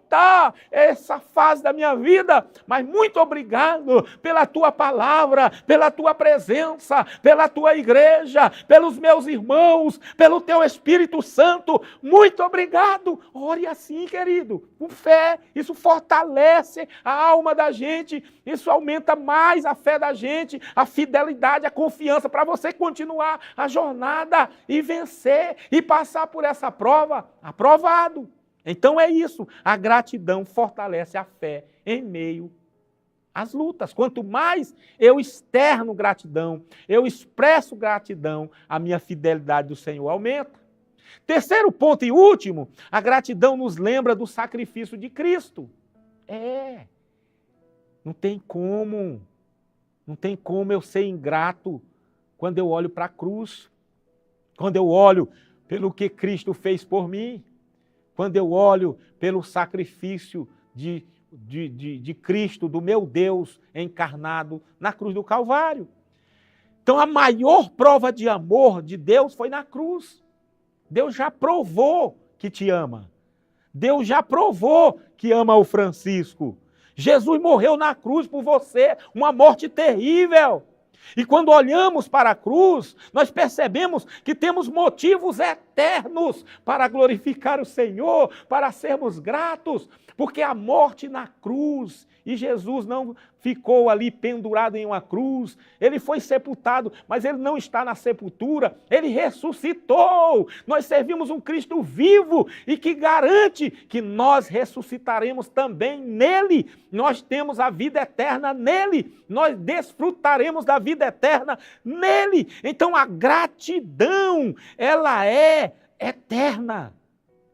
essa fase da minha vida, mas muito obrigado pela Tua palavra, pela Tua presença, pela Tua igreja, pelos meus irmãos, pelo Teu Espírito Santo, muito obrigado. Ore assim, querido, com fé, isso fortalece a alma da gente, isso aumenta mais a fé da gente, a fidelidade, a confiança para você continuar a jornada e vencer e passar por essa prova aprovado. Então é isso, a gratidão fortalece a fé em meio às lutas. Quanto mais eu externo gratidão, eu expresso gratidão, a minha fidelidade do Senhor aumenta. Terceiro ponto e último, a gratidão nos lembra do sacrifício de Cristo. Não tem como eu ser ingrato quando eu olho para a cruz, quando eu olho pelo que Cristo fez por mim, quando eu olho pelo sacrifício de Cristo, do meu Deus encarnado na cruz do Calvário. Então a maior prova de amor de Deus foi na cruz. Deus já provou que te ama. Deus já provou que ama o Francisco. Jesus morreu na cruz por você, uma morte terrível. E quando olhamos para a cruz, nós percebemos que temos motivos eternos para glorificar o Senhor, para sermos gratos, porque a morte na cruz, e Jesus não ficou ali pendurado em uma cruz, ele foi sepultado, mas ele não está na sepultura, ele ressuscitou. Nós servimos um Cristo vivo e que garante que nós ressuscitaremos também nele. Nós temos a vida eterna nele, nós desfrutaremos da vida eterna nele. Então a gratidão, ela é eterna,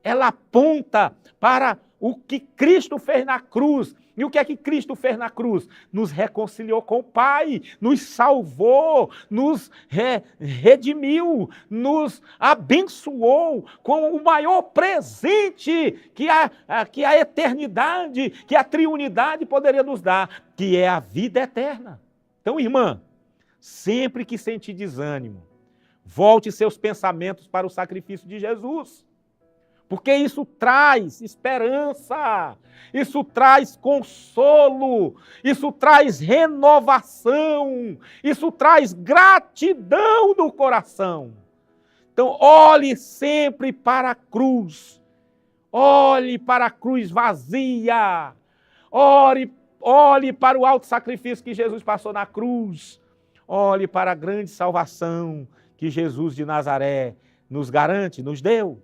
ela aponta para o que Cristo fez na cruz. E o que é que Cristo fez na cruz? Nos reconciliou com o Pai, nos salvou, nos redimiu, nos abençoou com o maior presente que a eternidade, que a triunidade poderia nos dar, que é a vida eterna. Então, irmã, sempre que sentir desânimo, volte seus pensamentos para o sacrifício de Jesus. Porque isso traz esperança, isso traz consolo, isso traz renovação, isso traz gratidão no coração. Então, olhe sempre para a cruz, olhe para a cruz vazia, olhe para o alto sacrifício que Jesus passou na cruz, olhe para a grande salvação que Jesus de Nazaré nos garante, nos deu.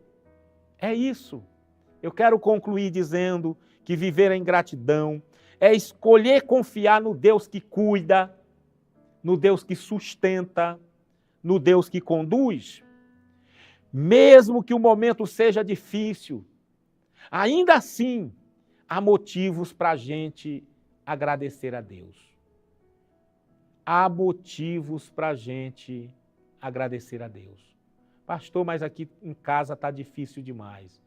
É isso. Eu quero concluir dizendo que viver em gratidão é escolher confiar no Deus que cuida, no Deus que sustenta, no Deus que conduz. Mesmo que o momento seja difícil, ainda assim há motivos para a gente agradecer a Deus. Há motivos para a gente agradecer a Deus. Pastor, mas aqui em casa está difícil demais.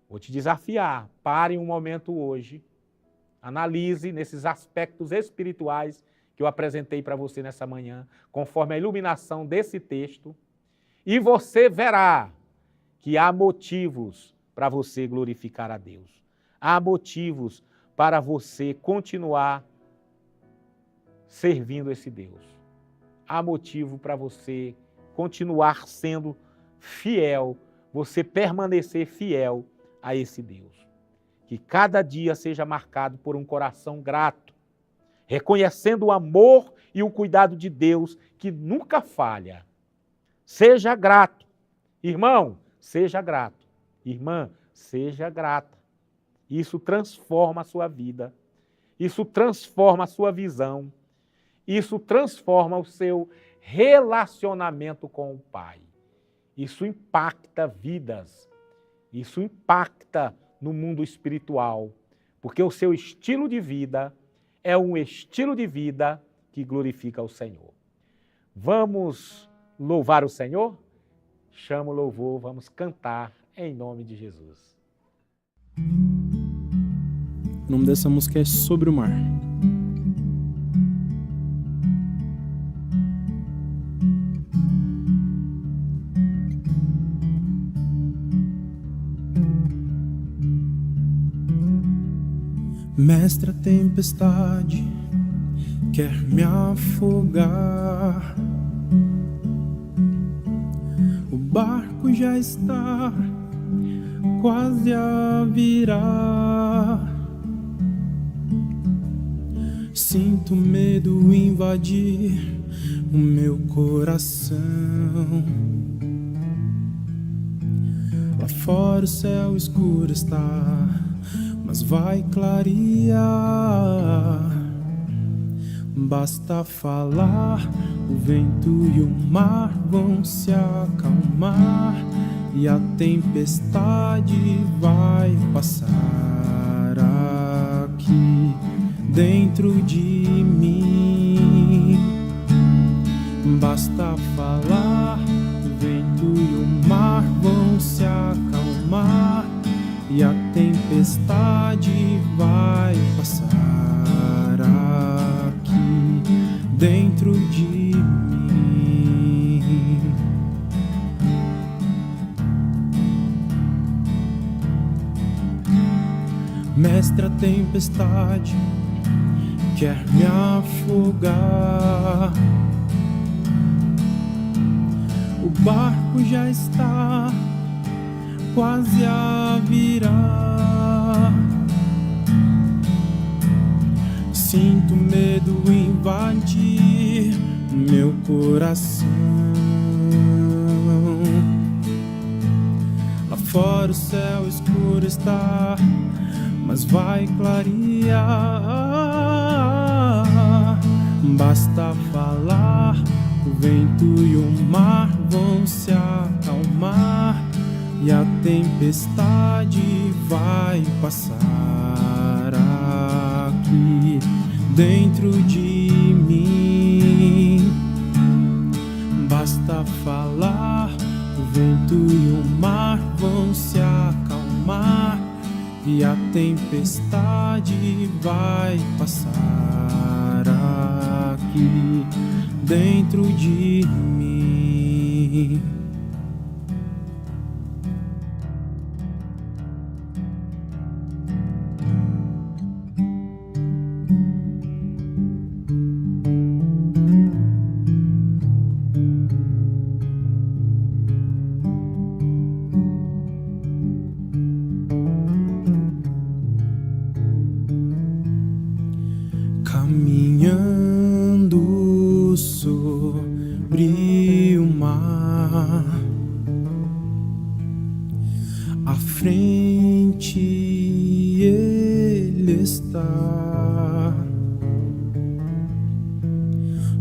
Vou te desafiar, pare um momento hoje, analise nesses aspectos espirituais que eu apresentei para você nessa manhã, conforme a iluminação desse texto, e você verá que há motivos para você glorificar a Deus. Há motivos para você continuar servindo esse Deus. Há motivo para você continuar sendo fiel, você permanecer fiel a esse Deus. Que cada dia seja marcado por um coração grato, reconhecendo o amor e o cuidado de Deus que nunca falha. Seja grato. Irmão, seja grato. Irmã, seja grata. Isso transforma a sua vida. Isso transforma a sua visão. Isso transforma o seu relacionamento com o Pai. Isso impacta vidas. Isso impacta no mundo espiritual. Porque o seu estilo de vida é um estilo de vida que glorifica o Senhor. Vamos louvar o Senhor? Chama o louvor, vamos cantar em nome de Jesus. O nome dessa música é Sobre o Mar. Mestre, a tempestade quer me afogar. O barco já está quase a virar. Sinto medo invadir o meu coração. Lá fora o céu escuro está, mas vai clarear. Basta falar, o vento e o mar vão se acalmar e a tempestade vai passar aqui dentro de mim. Basta falar, o vento e o mar vão se acalmar e a tempestade vai passar aqui dentro de mim. Mestre, a tempestade quer me afogar. O barco já está quase a virar. Sinto medo invadir meu coração. Lá fora o céu escuro está, mas vai clarear. Basta falar, o vento e o mar vão se acalmar e a tempestade vai passar aqui dentro de mim. Basta falar, o vento e o mar vão se acalmar e a tempestade vai passar aqui dentro de mim. Caminhando sobre o mar, à frente ele está.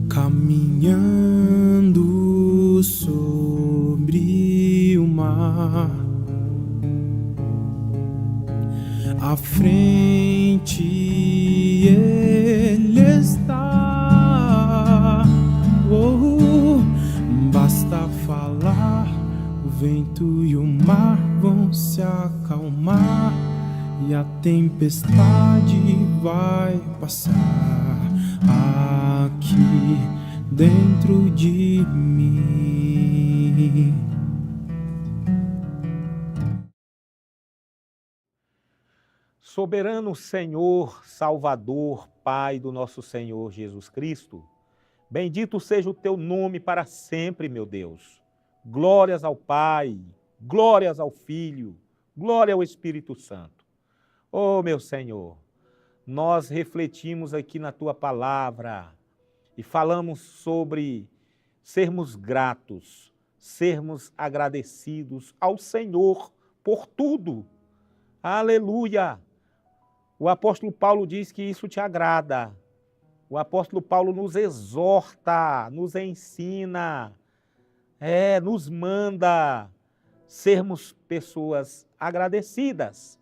Caminhando sobre o mar, à frente ele está. Basta falar, o vento e o mar vão se acalmar e a tempestade vai passar aqui dentro de mim. Soberano Senhor, Salvador, Pai do nosso Senhor Jesus Cristo, bendito seja o teu nome para sempre, meu Deus. Glórias ao Pai, glórias ao Filho, glória ao Espírito Santo. Oh, meu Senhor, nós refletimos aqui na tua palavra e falamos sobre sermos gratos, sermos agradecidos ao Senhor por tudo. Aleluia! O apóstolo Paulo diz que isso te agrada. O apóstolo Paulo nos exorta, nos ensina, nos manda sermos pessoas agradecidas.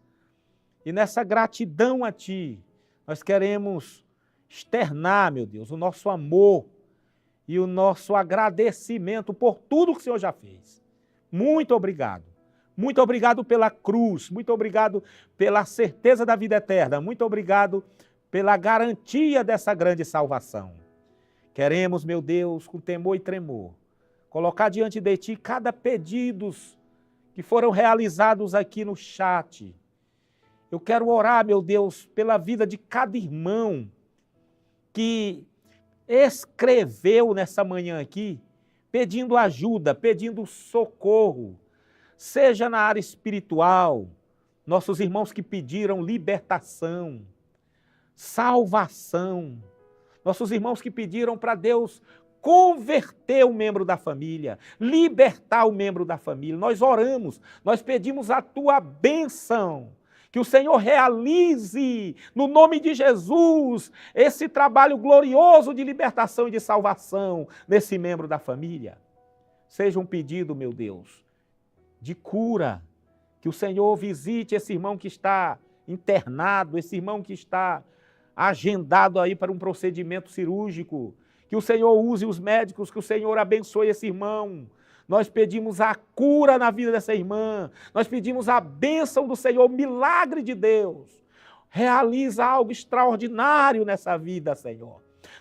E nessa gratidão a Ti, nós queremos externar, meu Deus, o nosso amor e o nosso agradecimento por tudo que o Senhor já fez. Muito obrigado. Muito obrigado pela cruz, muito obrigado pela certeza da vida eterna, muito obrigado pela garantia dessa grande salvação. Queremos, meu Deus, com temor e tremor, colocar diante de Ti cada pedido que foram realizados aqui no chat. Eu quero orar, meu Deus, pela vida de cada irmão que escreveu nessa manhã aqui, pedindo ajuda, pedindo socorro, seja na área espiritual, nossos irmãos que pediram libertação, salvação, nossos irmãos que pediram para Deus converter o membro da família, libertar o membro da família. Nós oramos, nós pedimos a tua bênção, que o Senhor realize, no nome de Jesus, esse trabalho glorioso de libertação e de salvação nesse membro da família. Seja um pedido, meu Deus, de cura, que o Senhor visite esse irmão que está internado, esse irmão que está agendado aí para um procedimento cirúrgico, que o Senhor use os médicos, que o Senhor abençoe esse irmão. Nós pedimos a cura na vida dessa irmã, nós pedimos a bênção do Senhor, o milagre de Deus. Realiza algo extraordinário nessa vida, Senhor.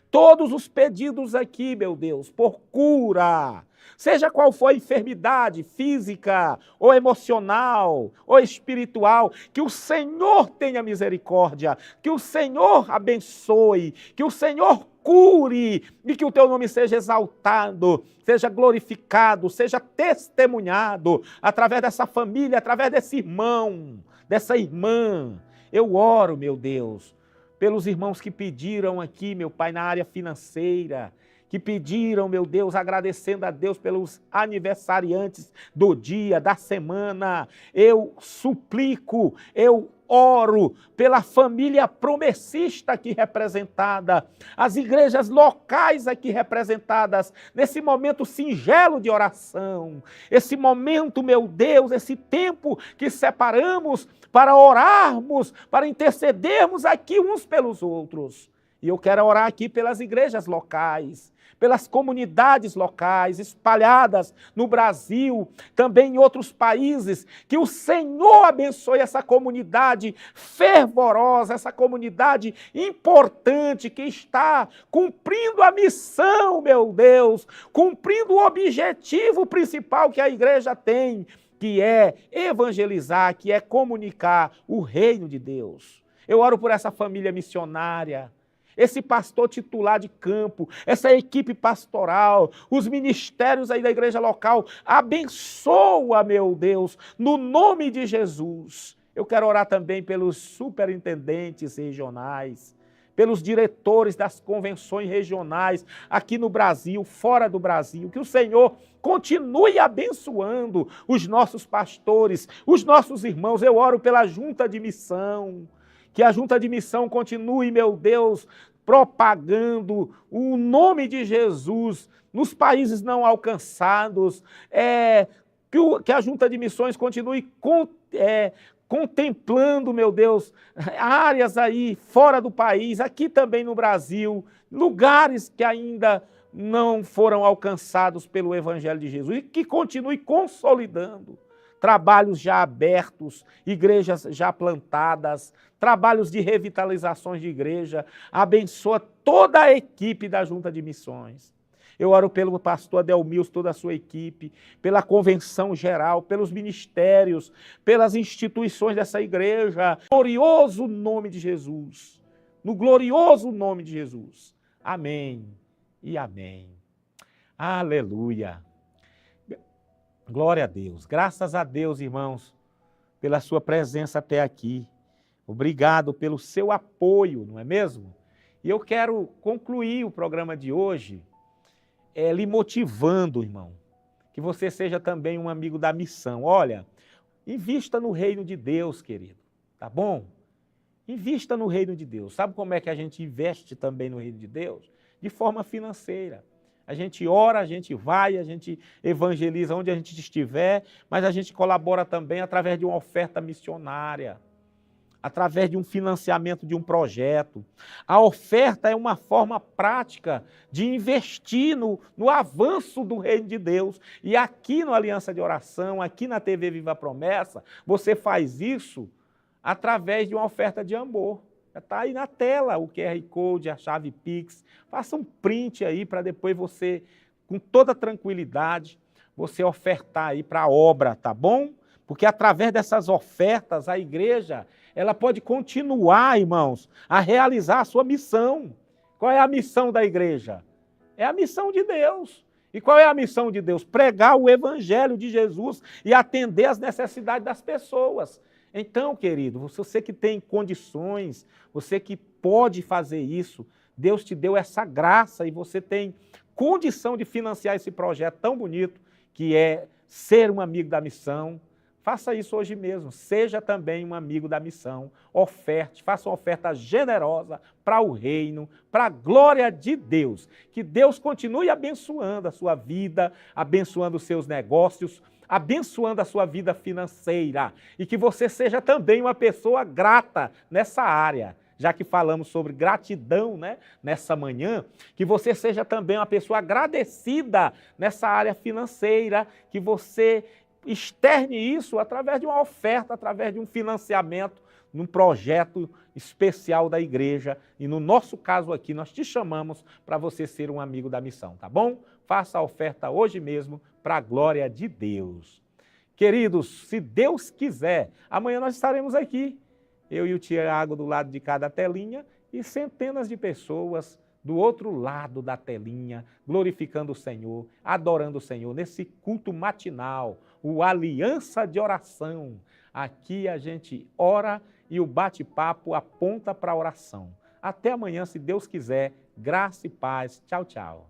Todos os pedidos aqui, meu Deus, por cura, seja qual for a enfermidade física, ou emocional, ou espiritual, que o Senhor tenha misericórdia, que o Senhor abençoe, que o Senhor cure e que o teu nome seja exaltado, seja glorificado, seja testemunhado através dessa família, através desse irmão, dessa irmã. Eu oro, meu Deus, pelos irmãos que pediram aqui, meu Pai, na área financeira, que pediram, meu Deus, agradecendo a Deus pelos aniversariantes do dia, da semana. Eu suplico, eu oro pela família promessista aqui representada, as igrejas locais aqui representadas, nesse momento singelo de oração, esse momento, meu Deus, esse tempo que separamos para orarmos, para intercedermos aqui uns pelos outros. E eu quero orar aqui pelas igrejas locais, pelas comunidades locais espalhadas no Brasil, também em outros países, que o Senhor abençoe essa comunidade fervorosa, essa comunidade importante que está cumprindo a missão, meu Deus, cumprindo o objetivo principal que a igreja tem, que é evangelizar, que é comunicar o reino de Deus. Eu oro por essa família missionária, esse pastor titular de campo, essa equipe pastoral, os ministérios aí da igreja local, abençoa, meu Deus, no nome de Jesus. Eu quero orar também pelos superintendentes regionais, pelos diretores das convenções regionais, aqui no Brasil, fora do Brasil, que o Senhor continue abençoando os nossos pastores, os nossos irmãos. Eu oro pela junta de missão, que a junta de missão continue, meu Deus, propagando o nome de Jesus nos países não alcançados, que a junta de missões continue contemplando, meu Deus, áreas aí fora do país, aqui também no Brasil, lugares que ainda não foram alcançados pelo Evangelho de Jesus, e que continue consolidando trabalhos já abertos, igrejas já plantadas, trabalhos de revitalizações de igreja. Abençoa toda a equipe da Junta de Missões. Eu oro pelo pastor Adelmilson, toda a sua equipe, pela convenção geral, pelos ministérios, pelas instituições dessa igreja. No glorioso nome de Jesus. No glorioso nome de Jesus. Amém e amém. Aleluia. Glória a Deus. Graças a Deus, irmãos, pela sua presença até aqui. Obrigado pelo seu apoio, não é mesmo? E eu quero concluir o programa de hoje lhe motivando, irmão, que você seja também um amigo da missão. Olha, invista no reino de Deus, querido, tá bom? Invista no reino de Deus. Sabe como é que a gente investe também no reino de Deus? De forma financeira. A gente ora, a gente vai, a gente evangeliza onde a gente estiver, mas a gente colabora também através de uma oferta missionária, através de um financiamento de um projeto. A oferta é uma forma prática de investir no avanço do reino de Deus. E aqui no Aliança de Oração, aqui na TV Viva a Promessa, você faz isso através de uma oferta de amor. Está aí na tela o QR Code, a chave Pix. Faça um print aí para depois você, com toda tranquilidade, você ofertar aí para a obra, tá bom? Porque através dessas ofertas, a igreja, ela pode continuar, irmãos, a realizar a sua missão. Qual é a missão da igreja? É a missão de Deus. E qual é a missão de Deus? Pregar o evangelho de Jesus e atender às necessidades das pessoas. Então, querido, você que tem condições, você que pode fazer isso, Deus te deu essa graça e você tem condição de financiar esse projeto tão bonito que é ser um amigo da missão. Faça isso hoje mesmo, seja também um amigo da missão, oferte, faça uma oferta generosa para o reino, para a glória de Deus. Que Deus continue abençoando a sua vida, abençoando os seus negócios, abençoando a sua vida financeira e que você seja também uma pessoa grata nessa área. Já que falamos sobre gratidão, né, nessa manhã, que você seja também uma pessoa agradecida nessa área financeira, que você externe isso através de uma oferta, através de um financiamento, num projeto especial da igreja. E no nosso caso aqui, nós te chamamos para você ser um amigo da missão, tá bom? Faça a oferta hoje mesmo para a glória de Deus. Queridos, se Deus quiser, amanhã nós estaremos aqui, eu e o Tiago do lado de cada telinha e centenas de pessoas do outro lado da telinha, glorificando o Senhor, adorando o Senhor, nesse culto matinal, o Aliança de Oração. Aqui a gente ora e o bate-papo aponta para a oração. Até amanhã, se Deus quiser. Graça e paz. Tchau, tchau.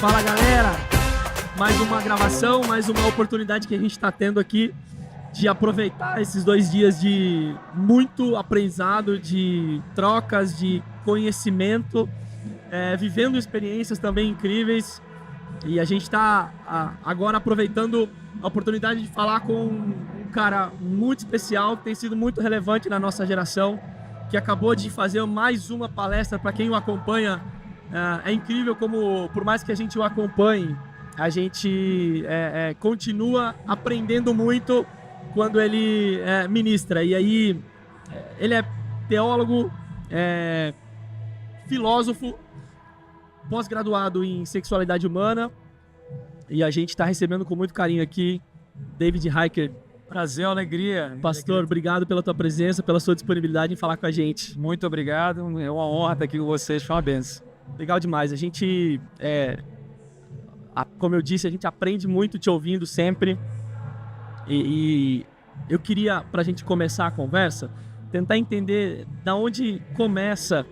Fala galera, mais uma gravação, mais uma oportunidade que a gente está tendo aqui de aproveitar esses 2 dias de muito aprendizado, de trocas, de conhecimento, vivendo experiências também incríveis. E a gente está agora aproveitando a oportunidade de falar com um cara muito especial, que tem sido muito relevante na nossa geração, que acabou de fazer mais uma palestra. Para quem o acompanha, é incrível como, por mais que a gente o acompanhe, a gente continua aprendendo muito quando ele ministra. E aí, ele é teólogo, filósofo, pós-graduado em sexualidade humana, e a gente está recebendo com muito carinho aqui David Heiker. Prazer, alegria. Pastor, obrigado pela tua presença, pela sua disponibilidade em falar com a gente. Muito obrigado, é uma honra estar aqui com vocês, foi uma benção. Legal demais, a gente, como eu disse, a gente aprende muito te ouvindo sempre, e eu queria, para a gente começar a conversa, tentar entender da onde começa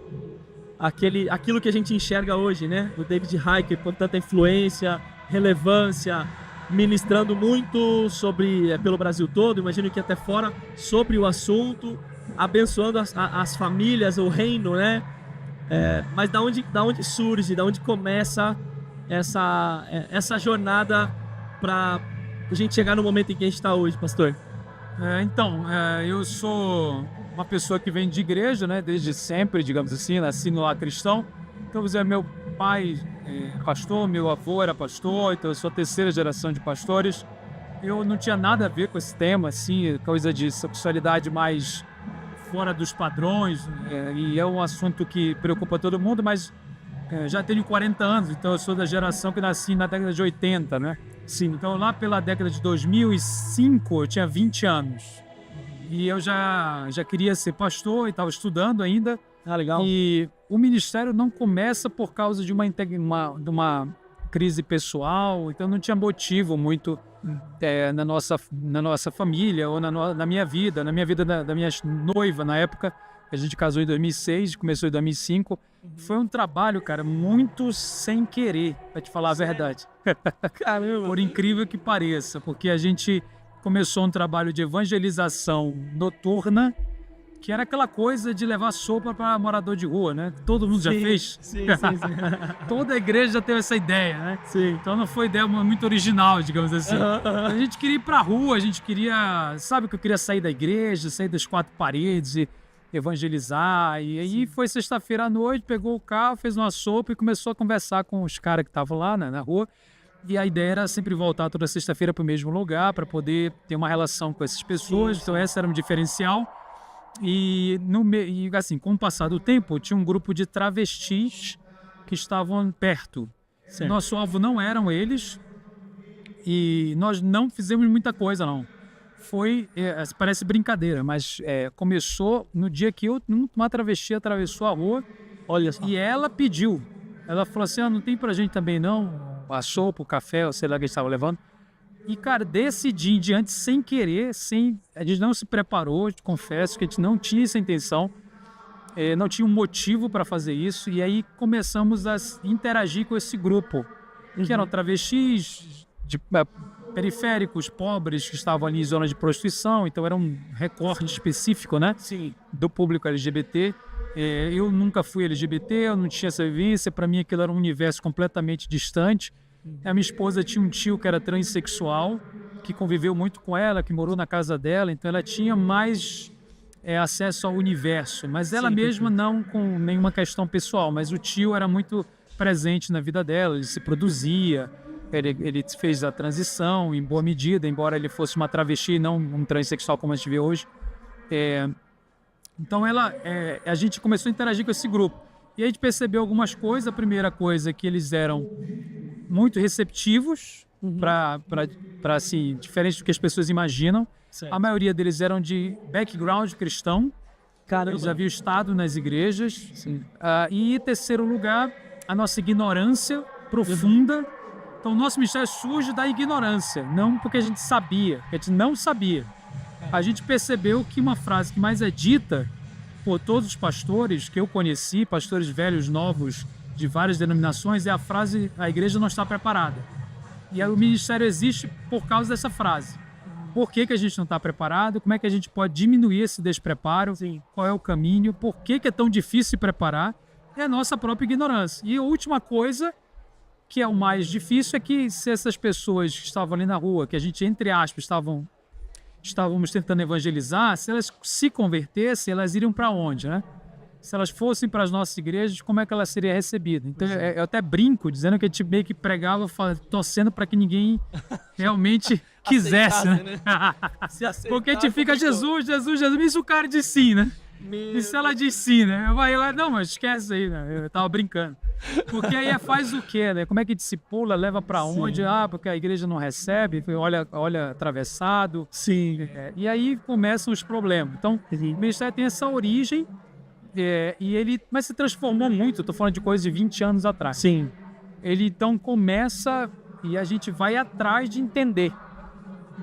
aquilo que a gente enxerga hoje, né? O David Icke, com tanta influência, relevância, ministrando muito pelo Brasil todo, imagino que até fora, sobre o assunto, abençoando as famílias, o reino, né? Mas da onde surge, da onde começa essa jornada para a gente chegar no momento em que a gente está hoje, pastor? Eu sou uma pessoa que vem de igreja, né? Desde sempre, digamos assim, nasci no lar cristão. Então, meu pai é pastor, meu avô era pastor, então eu sou a terceira geração de pastores. Eu não tinha nada a ver com esse tema, assim, coisa de sexualidade mais fora dos padrões, e é um assunto que preocupa todo mundo, mas já tenho 40 anos, então eu sou da geração que nasci na década de 80, né? Sim. Então lá pela década de 2005 eu tinha 20 anos e eu já queria ser pastor e estava estudando ainda. Ah, legal. E o ministério não começa por causa de uma crise pessoal, então não tinha motivo muito na nossa família ou na minha vida da minha noiva na época. A gente casou em 2006, começou em 2005. Foi um trabalho, cara, muito sem querer, pra te falar a verdade. Caramba. Por incrível que pareça, porque a gente começou um trabalho de evangelização noturna, que era aquela coisa de levar sopa para morador de rua, né? Todo mundo já fez. Sim. Toda a igreja já teve essa ideia, né? Sim. Então não foi ideia muito original, digamos assim. A gente queria ir pra rua, a gente queria... Sabe que eu queria sair da igreja, sair das quatro paredes e evangelizar. E aí foi sexta-feira à noite, pegou o carro, fez uma sopa e começou a conversar com os caras que estavam lá, né, na rua. E a ideia era sempre voltar toda sexta-feira para o mesmo lugar, para poder ter uma relação com essas pessoas. Então esse era um diferencial. E assim, com o passar do tempo, tinha um grupo de travestis que estavam perto. Certo. Nosso alvo não eram eles e nós não fizemos muita coisa, não. Parece brincadeira, mas começou no dia que uma travesti atravessou a rua. Olha só. E ela pediu. Ela falou assim, não tem pra gente também não? A sopa, o café, ou sei lá o que eles estavam levando. E, cara, desse dia em diante, sem querer, a gente não se preparou, confesso que a gente não tinha essa intenção, não tinha um motivo para fazer isso, e aí começamos a interagir com esse grupo, que eram travestis, periféricos, pobres, que estavam ali em zona de prostituição, então era um recorte específico, né? Sim. Do público LGBT. Eu nunca fui LGBT, eu não tinha essa vivência, para mim aquilo era um universo completamente distante. A minha esposa tinha um tio que era transexual, que conviveu muito com ela, que morou na casa dela, então ela tinha mais acesso ao universo, mas ela mesma não com nenhuma questão pessoal, mas o tio era muito presente na vida dela, ele se produzia, ele fez a transição em boa medida, embora ele fosse uma travesti e não um transexual como a gente vê hoje. Então a gente começou a interagir com esse grupo. E a gente percebeu algumas coisas. A primeira coisa é que eles eram muito receptivos, assim, diferente do que as pessoas imaginam. Certo. A maioria deles eram de background cristão. Caramba. Eles haviam estado nas igrejas. E em terceiro lugar, a nossa ignorância profunda. Então o nosso ministério surge da ignorância, não porque a gente sabia, a gente não sabia. A gente percebeu que uma frase que mais é dita por todos os pastores que eu conheci, pastores velhos, novos, de várias denominações, é a frase: a igreja não está preparada. E aí o ministério existe por causa dessa frase. Por que a gente não está preparado? Como é que a gente pode diminuir esse despreparo? Sim. Qual é o caminho? Por que é tão difícil se preparar? É a nossa própria ignorância. E a última coisa, que é o mais difícil, é que se essas pessoas que estavam ali na rua, que a gente, entre aspas, estávamos tentando evangelizar, se elas se convertessem, elas iriam para onde, né? Se elas fossem para as nossas igrejas, como é que elas seriam recebidas? Então, eu até brinco, dizendo que a gente meio que pregava, torcendo para que ninguém realmente quisesse, né? Porque a gente fica, Jesus, isso o cara diz sim, né? E se ela diz sim, né? Eu vou lá, não, mas esquece aí, né? Eu tava brincando. Porque aí faz o quê, né? Como é que discipula, leva pra onde? Porque a igreja não recebe, olha atravessado. Sim. E aí começam os problemas. Então, o ministério tem essa origem, mas se transformou muito. Eu tô falando de coisa de 20 anos atrás. Sim. Ele então começa e a gente vai atrás de entender.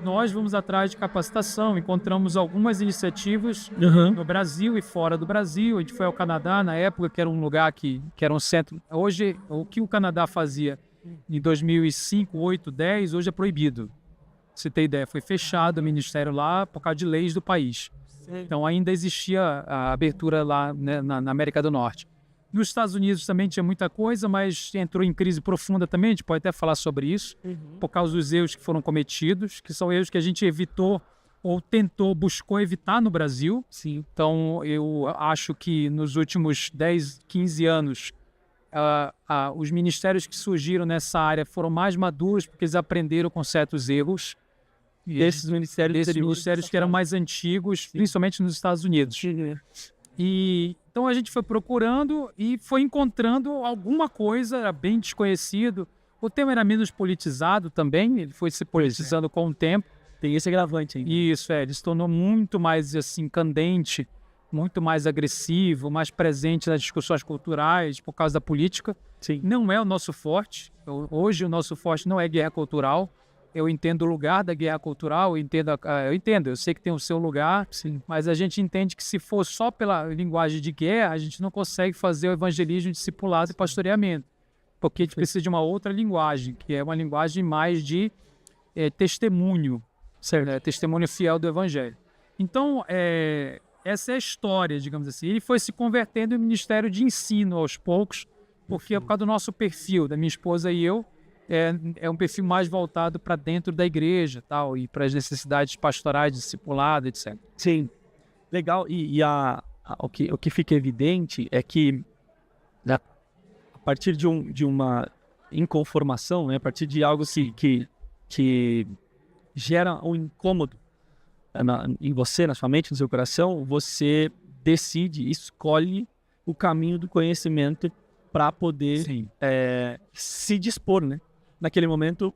nós vamos atrás de capacitação, encontramos algumas iniciativas no Brasil e fora do Brasil. A gente foi ao Canadá na época, que era um lugar que era um centro. Hoje, o que o Canadá fazia em 2005, 8, 10, hoje é proibido. Pra você ter ideia, foi fechado o ministério lá por causa de leis do país. Então ainda existia a abertura lá, né, na América do Norte. Nos Estados Unidos também tinha muita coisa, mas entrou em crise profunda também, a gente pode até falar sobre isso, por causa dos erros que foram cometidos, que são erros que a gente evitou ou buscou evitar no Brasil. Sim. Então eu acho que nos últimos 10, 15 anos, os ministérios que surgiram nessa área foram mais maduros porque eles aprenderam com certos erros. Desses ministérios Que eram mais antigos, principalmente nos Estados Unidos. E então a gente foi procurando e foi encontrando alguma coisa, era bem desconhecido. O tema era menos politizado também, ele foi se politizando com o tempo. Tem esse agravante ainda. Isso, ele se tornou muito mais assim, candente, muito mais agressivo, mais presente nas discussões culturais por causa da política. Sim. Não é o nosso forte. Hoje o nosso forte não é guerra cultural. Eu entendo o lugar da guerra cultural, eu sei que tem o seu lugar, sim, mas a gente entende que se for só pela linguagem de guerra, a gente não consegue fazer o evangelismo discipulado e pastoreamento, porque a gente precisa de uma outra linguagem, que é uma linguagem mais de testemunho, certo? Testemunho fiel do evangelho. Então, essa é a história, digamos assim. Ele foi se convertendo em ministério de ensino aos poucos, porque é por causa do nosso perfil, da minha esposa e eu, é um perfil mais voltado para dentro da igreja, tal, e para as necessidades pastorais, discipulado, etc. Sim, legal. O que fica evidente é que, né, a partir de uma inconformação, né, a partir de algo que gera um incômodo em você, na sua mente, no seu coração, você decide, escolhe o caminho do conhecimento para poder se dispor, né? Naquele momento,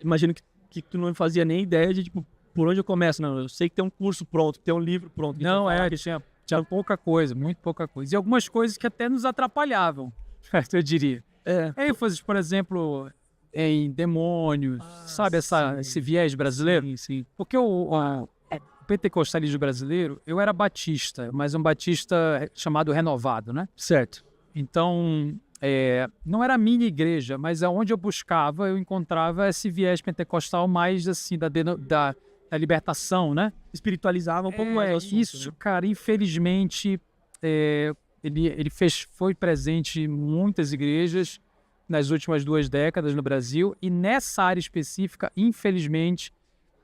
imagino que tu não fazia nem ideia de, tipo, por onde eu começo. Não, eu sei que tem um curso pronto, que tem um livro pronto. Não, tinha pouca coisa, muito pouca coisa. E algumas coisas que até nos atrapalhavam, eu diria. Por exemplo, em demônios, sabe, esse viés brasileiro? Sim, sim. Porque o pentecostalismo brasileiro, eu era batista, mas um batista chamado renovado, né? Certo. Então, não era mini igreja, mas aonde eu buscava, eu encontrava esse viés pentecostal mais assim, da libertação, né? Espiritualizava um pouco mais o assunto, isso, né? Cara, infelizmente, ele foi presente em muitas igrejas nas últimas 2 décadas no Brasil, e nessa área específica, infelizmente,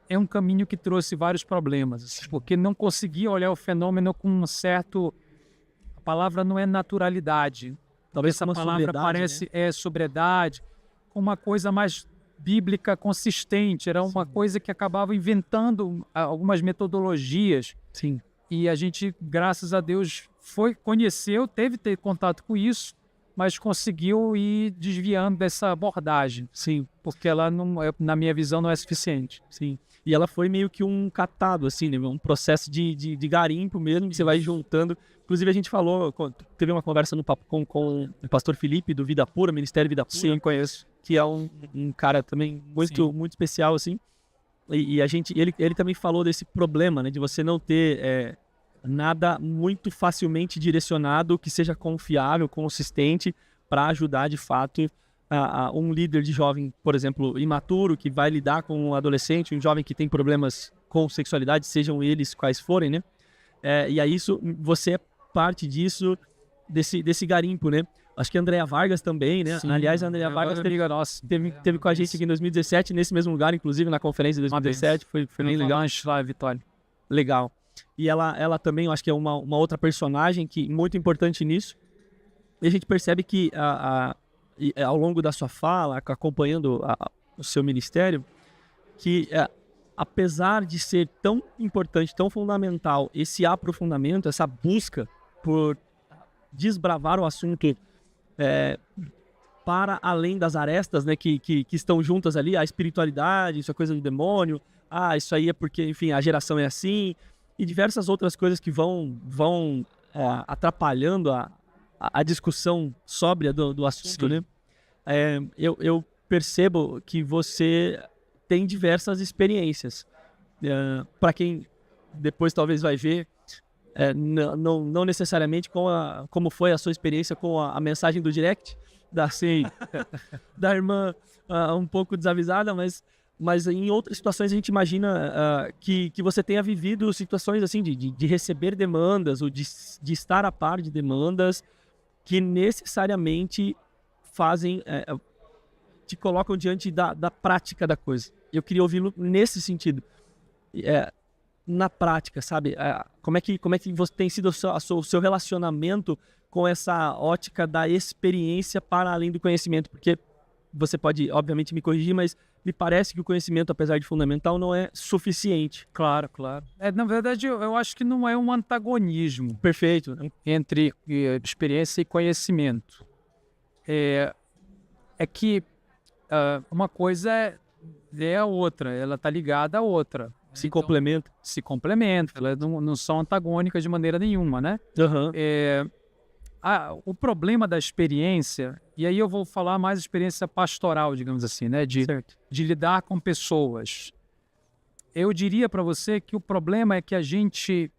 é um caminho que trouxe vários problemas, porque não conseguia olhar o fenômeno com um certo... A palavra não é naturalidade. Talvez essa palavra parece sobriedade, com uma coisa mais bíblica consistente. Era uma coisa que acabava inventando algumas metodologias. Sim. E a gente, graças a Deus, teve que ter contato com isso, mas conseguiu ir desviando dessa abordagem. Sim. Porque ela, na minha visão, não é suficiente. Sim. E ela foi meio que um catado, assim, né? Um processo de garimpo mesmo, que você vai juntando. Inclusive, a gente teve uma conversa no papo com o pastor Felipe, do Vida Pura, Ministério Vida Pura. Sim, conheço. Que é um cara também muito especial, assim. E ele também falou desse problema, né? De você não ter nada muito facilmente direcionado, que seja confiável, consistente, para ajudar, de fato, um líder de jovem, por exemplo, imaturo, que vai lidar com um adolescente, um jovem que tem problemas com sexualidade, sejam eles quais forem, né? E aí você é parte disso, desse garimpo, né? Acho que a Andrea Vargas também, né? Sim, aliás, a Andrea Vargas teve com a gente aqui em 2017, nesse mesmo lugar, inclusive, na conferência de 2017. Foi bem legal. Lá, Vitória. Legal. E ela também, eu acho que é uma outra personagem muito importante nisso. E a gente percebe que ao longo da sua fala, acompanhando o seu ministério, que apesar de ser tão importante, tão fundamental, esse aprofundamento, essa busca por desbravar o assunto para além das arestas, né, que estão juntas ali, a espiritualidade, isso é coisa do demônio, isso aí é porque, enfim, a geração é assim, e diversas outras coisas que vão atrapalhando a discussão sóbria do assunto, né? Eu percebo que você tem diversas experiências. Para quem depois talvez vai ver, não necessariamente como foi a sua experiência com a mensagem do direct, da irmã um pouco desavisada, mas em outras situações a gente imagina que você tenha vivido situações assim de receber demandas ou de estar a par de demandas que necessariamente te colocam diante da prática da coisa. Eu queria ouvi-lo nesse sentido. Na prática, sabe? Como é que você tem sido o seu relacionamento com essa ótica da experiência para além do conhecimento? Porque você pode, obviamente, me corrigir, mas me parece que o conhecimento, apesar de fundamental, não é suficiente. Claro. Na verdade, eu acho que não é um antagonismo. Perfeito. Entre experiência e conhecimento. É que uma coisa é a outra, ela está ligada à outra. Se complementa. Se complementa, elas não são antagônicas de maneira nenhuma, né? Uhum. O problema da experiência, e aí eu vou falar mais experiência pastoral, digamos assim, né? De lidar com pessoas. Eu diria para você que o problema é que a gente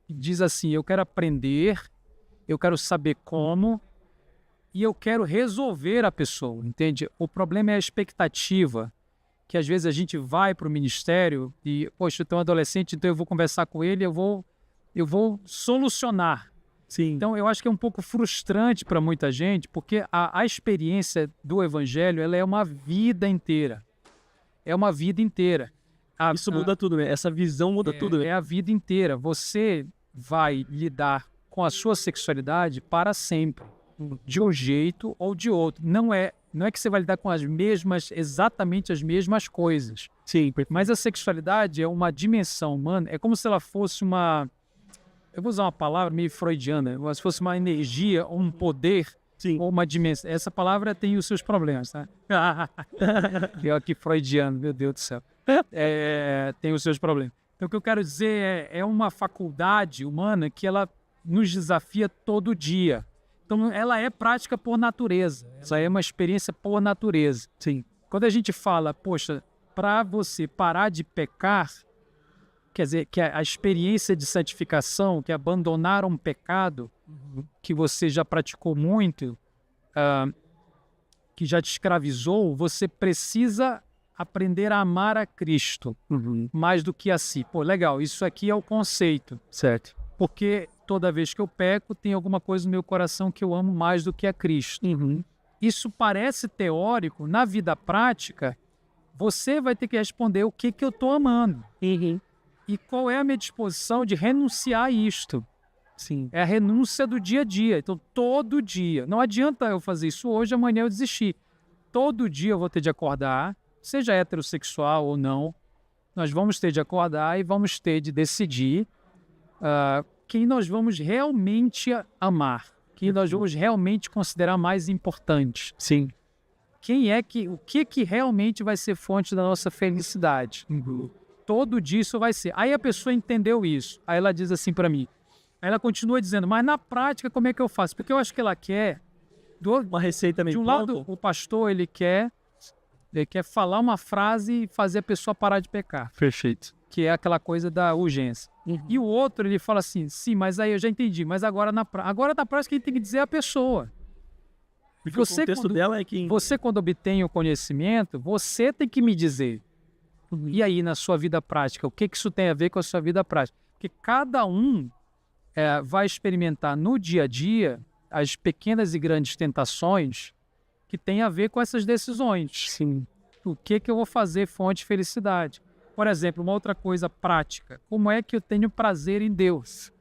diz assim, eu quero aprender, eu quero saber como, e eu quero resolver a pessoa, entende? O problema é a expectativa, que às vezes a gente vai para o ministério e, poxa, eu tenho um adolescente, então eu vou conversar com ele, eu vou solucionar. Sim. Então, eu acho que é um pouco frustrante para muita gente, porque a experiência do evangelho, ela é uma vida inteira. É uma vida inteira. Isso muda tudo, né? Essa visão muda tudo, né? É a vida inteira. Você vai lidar com a sua sexualidade para sempre, de um jeito ou de outro. Não é que você vai lidar com exatamente as mesmas coisas. Sim. Mas a sexualidade é uma dimensão humana, é como se ela fosse eu vou usar uma palavra meio freudiana, se fosse uma energia, ou um poder, sim, ou uma dimensão. Essa palavra tem os seus problemas, tá? Eu aqui freudiano, meu Deus do céu. Tem os seus problemas. Então o que eu quero dizer é uma faculdade humana que ela nos desafia todo dia. Então, ela é prática por natureza. Ela é uma experiência por natureza. Sim. Quando a gente fala, poxa, para você parar de pecar, quer dizer, que a experiência de santificação, que é abandonar um pecado que você já praticou muito, que já te escravizou, você precisa aprender a amar a Cristo mais do que a si. Pô, legal, isso aqui é o conceito. Certo. Porque toda vez que eu peco, tem alguma coisa no meu coração que eu amo mais do que a Cristo. Isso parece teórico, na vida prática, você vai ter que responder o que eu estou amando. E qual é a minha disposição de renunciar a isto. Sim. É a renúncia do dia a dia. Então, todo dia. Não adianta eu fazer isso hoje, amanhã eu desistir. Todo dia eu vou ter de acordar, seja heterossexual ou não, nós vamos ter de acordar e vamos ter de decidir quem nós vamos realmente amar, quem nós vamos realmente considerar mais importante. Sim. O que realmente vai ser fonte da nossa felicidade. Todo dia isso vai ser. Aí a pessoa entendeu isso. Aí ela diz assim para mim. Aí ela continua dizendo, mas na prática como é que eu faço? Porque eu acho que ela quer uma receita meio de um lado, o pastor ele quer falar uma frase e fazer a pessoa parar de pecar. Perfeito. Que é aquela coisa da urgência. E o outro, ele fala assim, sim, mas aí eu já entendi, mas agora na prática quem tem que dizer é a pessoa. Porque o contexto dela é que... Você, quando obtém o conhecimento, você tem que me dizer. E aí, na sua vida prática, o que isso tem a ver com a sua vida prática? Porque cada um vai experimentar no dia a dia as pequenas e grandes tentações que têm a ver com essas decisões. Sim. O que eu vou fazer fonte de felicidade? Por exemplo, uma outra coisa prática. Como é que eu tenho prazer em Deus?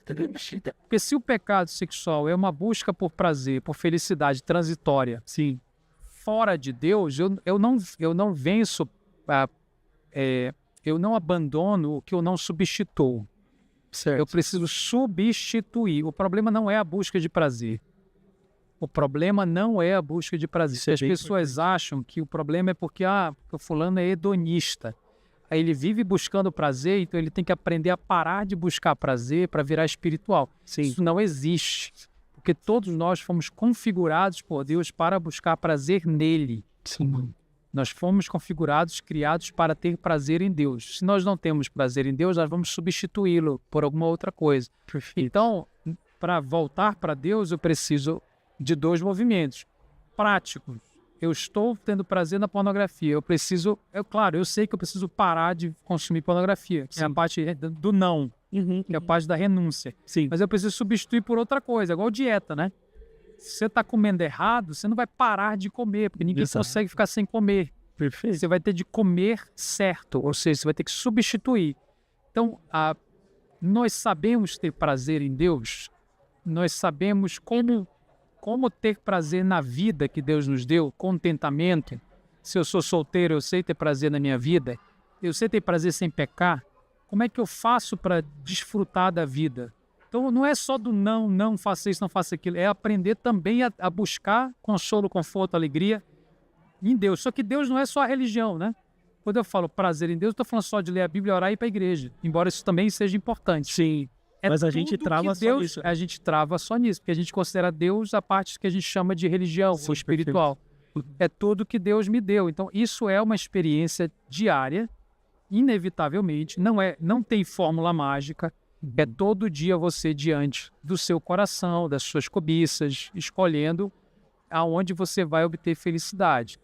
Porque se o pecado sexual é uma busca por prazer, por felicidade transitória, sim, fora de Deus, eu não venço, eu não abandono o que eu não substituo. Certo. Eu preciso substituir. O problema não é a busca de prazer. O problema não é a busca de prazer. As pessoas acham que o problema é porque o fulano é hedonista. Aí ele vive buscando prazer, então ele tem que aprender a parar de buscar prazer para virar espiritual. Sim. Isso não existe. Porque todos nós fomos configurados por Deus para buscar prazer nele. Sim. Nós fomos configurados, criados para ter prazer em Deus. Se nós não temos prazer em Deus, nós vamos substituí-lo por alguma outra coisa. Então, para voltar para Deus, eu preciso de 2 movimentos práticos. Eu estou tendo prazer na pornografia. Claro, eu sei que eu preciso parar de consumir pornografia, que é a parte do não, que é a parte da renúncia. Sim. Mas eu preciso substituir por outra coisa, igual dieta, né? Se você está comendo errado, você não vai parar de comer, porque ninguém consegue ficar sem comer. Perfeito. Você vai ter de comer certo, ou seja, você vai ter que substituir. Então, nós sabemos ter prazer em Deus, nós sabemos como ter prazer na vida que Deus nos deu, contentamento. Se eu sou solteiro, eu sei ter prazer na minha vida, eu sei ter prazer sem pecar. Como é que eu faço para desfrutar da vida? Então, não é só do não faça isso, não faça aquilo. É aprender também a buscar consolo, conforto, alegria em Deus. Só que Deus não é só a religião, né? Quando eu falo prazer em Deus, eu estou falando só de ler a Bíblia, orar e ir para a igreja. Embora isso também seja importante. Sim, mas a gente trava só nisso. A gente trava só nisso, porque a gente considera Deus a parte que a gente chama de religião, ou espiritual. É tudo que Deus me deu. Então, isso é uma experiência diária, inevitavelmente. Não tem fórmula mágica. É todo dia você diante do seu coração, das suas cobiças, escolhendo aonde você vai obter felicidade.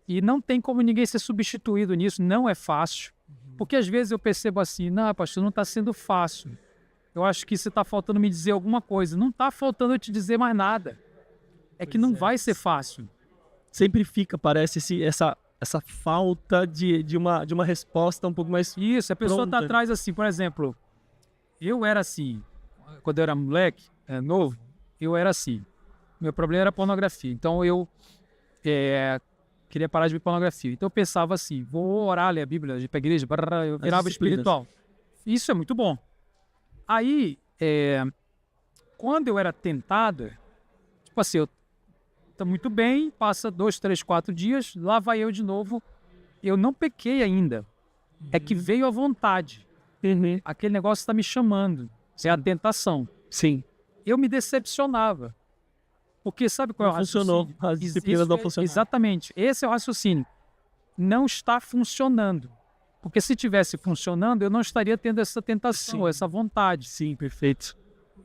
E não tem como ninguém ser substituído nisso, não é fácil. Porque às vezes eu percebo assim, não, pastor, não está sendo fácil. Eu acho que você está faltando me dizer alguma coisa. Não está faltando eu te dizer mais nada. É que não vai ser fácil. Sempre fica, parece, essa falta de uma resposta um pouco mais Isso, a pessoa está pronta. atrás assim, por exemplo, eu era assim, quando eu era moleque, novo, eu era assim. Meu problema era pornografia. Então eu queria parar de ver pornografia. Então eu pensava assim, vou orar, ler a Bíblia, ir para a igreja, eu virava espiritual. Isso é muito bom. Aí, quando eu era tentado, tipo assim, eu tô muito bem, passa 2, 3, 4 dias, lá vai eu de novo. Eu não pequei ainda. É que veio a vontade. Aquele negócio está me chamando. É a tentação. Sim. Eu me decepcionava. Porque sabe qual é o raciocínio? Funcionou. As disciplinas não funcionaram. Exatamente. Esse é o raciocínio. Não está funcionando. Porque se tivesse funcionando, eu não estaria tendo essa tentação, essa vontade. Sim, perfeito.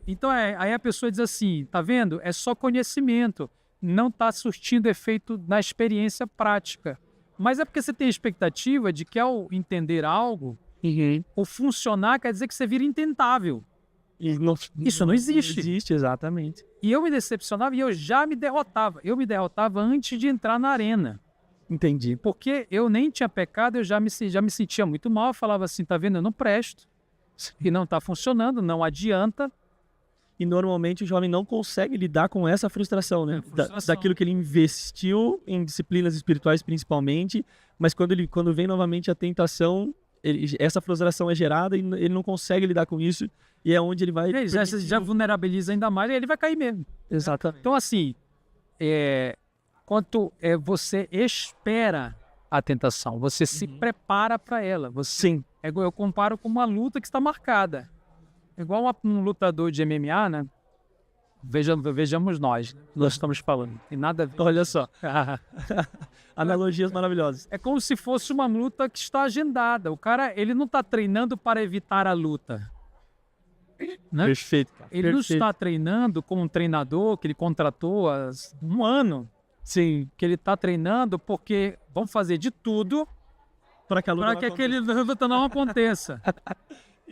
Então, aí a pessoa diz assim, tá vendo? É só conhecimento. Não está surtindo efeito na experiência prática. Mas é porque você tem a expectativa de que ao entender algo, o funcionar quer dizer que você vira intentável. Isso não existe. Não existe, exatamente. E eu me decepcionava e eu já me derrotava. Eu me derrotava antes de entrar na arena. Entendi. Porque eu nem tinha pecado, eu já me sentia muito mal. Eu falava assim, tá vendo? Eu não presto. E não está funcionando, não adianta. E normalmente o jovem não consegue lidar com essa frustração, né? Daquilo que ele investiu em disciplinas espirituais principalmente, mas quando vem novamente a tentação, essa frustração é gerada e ele não consegue lidar com isso, e é onde ele vai... Ele já vulnerabiliza ainda mais e ele vai cair mesmo. Exatamente. Então assim, quanto você espera a tentação, você se prepara para ela. Sim. Eu comparo com uma luta que está marcada. Igual um lutador de MMA, né? Vejamos nós estamos falando. E nada a ver. Olha só. Analogias maravilhosas. É como se fosse uma luta que está agendada. O cara, ele não está treinando para evitar a luta. Né? Perfeito. Cara. Ele não está treinando com um treinador que ele contratou há 1 ano. Sim. Que ele está treinando porque vão fazer de tudo para que aquele luta não aconteça.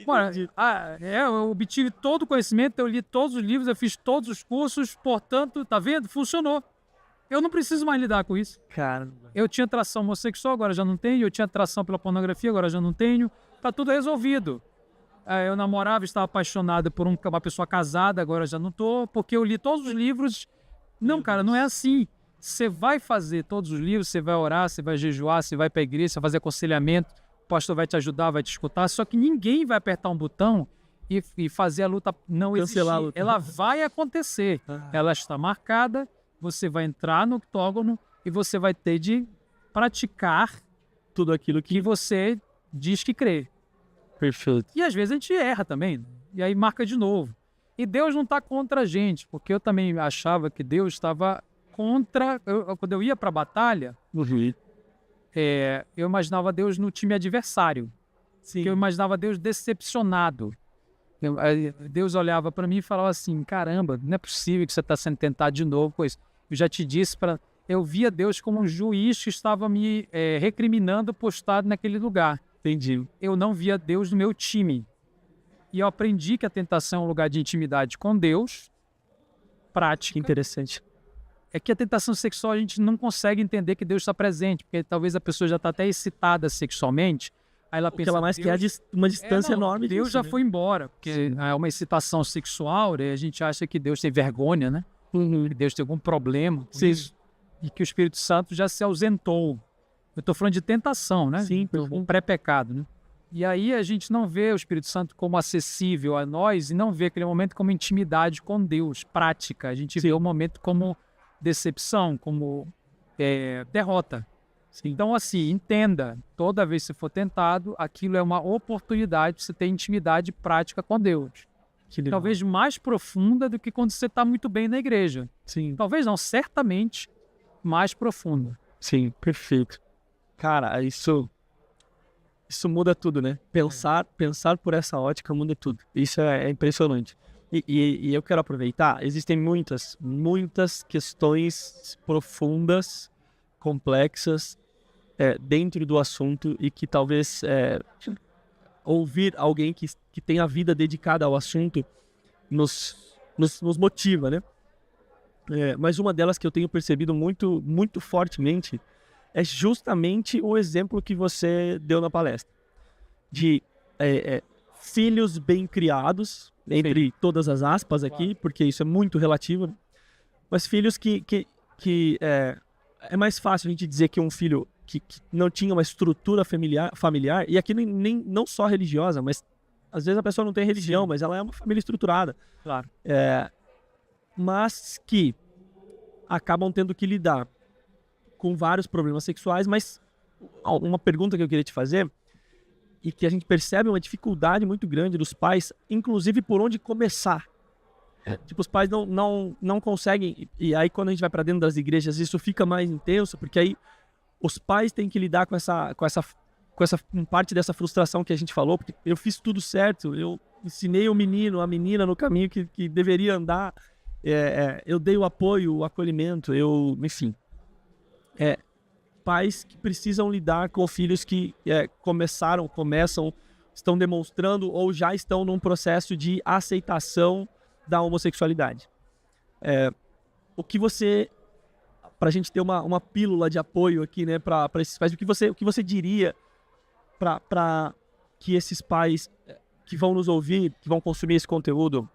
Bora, eu obtive todo o conhecimento, eu li todos os livros, eu fiz todos os cursos, portanto, tá vendo? Funcionou. Eu não preciso mais lidar com isso. Cara. Eu tinha atração homossexual, agora já não tenho. Eu tinha atração pela pornografia, agora já não tenho. Tá tudo resolvido. Eu namorava, estava apaixonado por uma pessoa casada, agora já não tô, porque eu li todos os livros. Não, cara, não é assim. Você vai fazer todos os livros, você vai orar, você vai jejuar, você vai para a igreja, você vai fazer aconselhamento. O pastor vai te ajudar, vai te escutar, só que ninguém vai apertar um botão e fazer a luta não existir. A luta. Ela vai acontecer. Ela está marcada, você vai entrar no octógono e você vai ter de praticar tudo aquilo que você diz que crê. Perfeito. E às vezes a gente erra também, e aí marca de novo. E Deus não está contra a gente, porque eu também achava que Deus estava contra... Quando eu ia para a batalha... eu imaginava Deus no time adversário. Sim. Que eu imaginava Deus decepcionado. Deus olhava para mim e falava assim, caramba, não é possível que você está sendo tentado de novo com isso. Eu já te disse eu via Deus como um juiz que estava me recriminando postado naquele lugar. Entendi. Eu não via Deus no meu time. E eu aprendi que a tentação é um lugar de intimidade com Deus, prática. Interessante. É que a tentação sexual a gente não consegue entender que Deus está presente, porque talvez a pessoa já está até excitada sexualmente, aí ela pensa... Porque ela mais quer uma distância enorme Deus disso, já né? foi embora, porque é uma excitação sexual, e a gente acha que Deus tem vergonha, né? Que Deus tem algum problema com isso, e que o Espírito Santo já se ausentou. Eu estou falando de tentação, né? Sim, um pré-pecado, né? E aí a gente não vê o Espírito Santo como acessível a nós e não vê aquele momento como intimidade com Deus, prática. A gente vê o momento como decepção, como derrota. Então, assim, entenda, toda vez que você for tentado, aquilo é uma oportunidade para você ter intimidade prática com Deus. Talvez mais profunda do que quando você está muito bem na igreja. Sim. Talvez não, certamente mais profunda. Sim, perfeito. Cara, isso muda tudo, né? Pensar por essa ótica muda tudo. Isso é impressionante. E eu quero aproveitar, existem muitas questões profundas, complexas, dentro do assunto e que talvez ouvir alguém que tem a vida dedicada ao assunto nos motiva, né? Mas uma delas que eu tenho percebido muito, muito fortemente é justamente o exemplo que você deu na palestra. De filhos bem criados, entre todas as aspas aqui, porque isso é muito relativo, né? Mas filhos que é mais fácil a gente dizer que um filho que não tinha uma estrutura familiar, e aqui não só religiosa, mas às vezes a pessoa não tem religião, mas ela é uma família estruturada. Claro. Mas que acabam tendo que lidar com vários problemas sexuais, mas uma pergunta que eu queria te fazer, e que a gente percebe uma dificuldade muito grande dos pais, inclusive por onde começar. Tipo, os pais não conseguem, e aí quando a gente vai para dentro das igrejas isso fica mais intenso, porque aí os pais têm que lidar com essa parte dessa frustração que a gente falou, porque eu fiz tudo certo, eu ensinei o menino, a menina no caminho que deveria andar, eu dei o apoio, o acolhimento, enfim. Pais que precisam lidar com filhos que começam, estão demonstrando ou já estão num processo de aceitação da homossexualidade. O que você, para a gente ter uma pílula de apoio aqui, né, para esses pais, o que você diria para que esses pais que vão nos ouvir, que vão consumir esse conteúdo,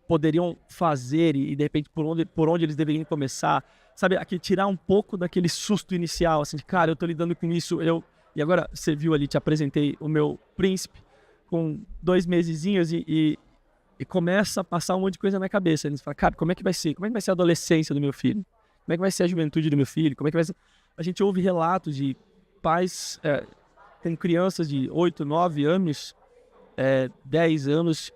poderiam fazer e de repente por onde eles deveriam começar, sabe, tirar um pouco daquele susto inicial, assim, de, cara, eu tô lidando com isso, e agora você viu ali, te apresentei o meu príncipe com 2 mesezinhos e começa a passar um monte de coisa na minha cabeça. Eles falam, cara, como é que vai ser? Como é que vai ser a adolescência do meu filho? Como é que vai ser a juventude do meu filho? Como é que vai ser? A gente ouve relatos de pais com crianças de 8, 9 anos, 10 anos,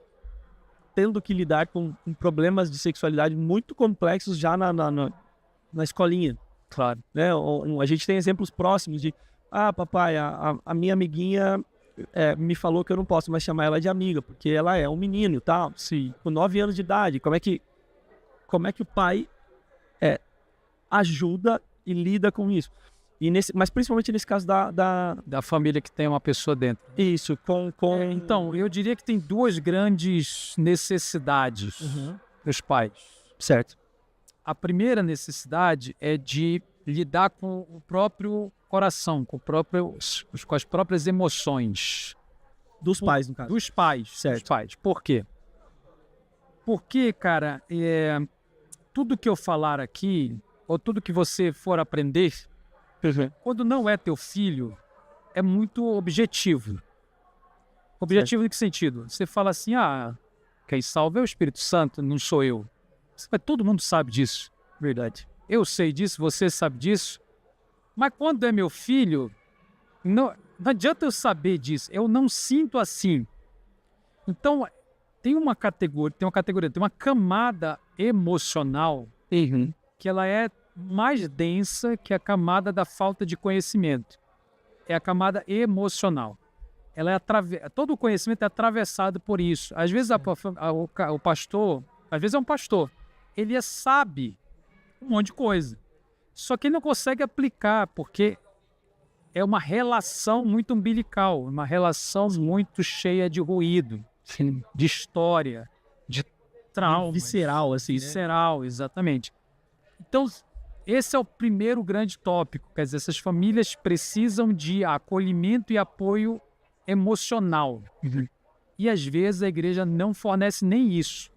tendo que lidar com problemas de sexualidade muito complexos já na escolinha. Claro. Né? A gente tem exemplos próximos de, papai, a minha amiguinha me falou que eu não posso mais chamar ela de amiga, porque ela é um menino e tal. Sim. Com 9 anos de idade, como é que o pai ajuda e lida com isso? Mas principalmente nesse caso da família que tem uma pessoa dentro. Isso, então, eu diria que tem 2 grandes necessidades dos pais. Certo. A primeira necessidade é de lidar com o próprio coração, com as próprias emoções. Dos pais, no caso. Dos pais. Certo. Dos pais. Por quê? Porque, cara, tudo que eu falar aqui, ou tudo que você for aprender, quando não é teu filho, é muito objetivo. Objetivo em que sentido? Você fala assim, quem salva é o Espírito Santo, não sou eu. Mas todo mundo sabe disso. Verdade. Eu sei disso, você sabe disso. Mas quando é meu filho, não adianta eu saber disso. Eu não sinto assim. Então, tem uma camada emocional que ela é mais densa que a camada da falta de conhecimento. É a camada emocional. Ela é todo o conhecimento é atravessado por isso. Às vezes o pastor, às vezes é um pastor, ele sabe um monte de coisa, só que ele não consegue aplicar, porque é uma relação muito umbilical, uma relação muito cheia de ruído, de história, de trauma. Visceral, assim, né? Visceral, exatamente. Então, esse é o primeiro grande tópico. Quer dizer, essas famílias precisam de acolhimento e apoio emocional. E às vezes a igreja não fornece nem isso.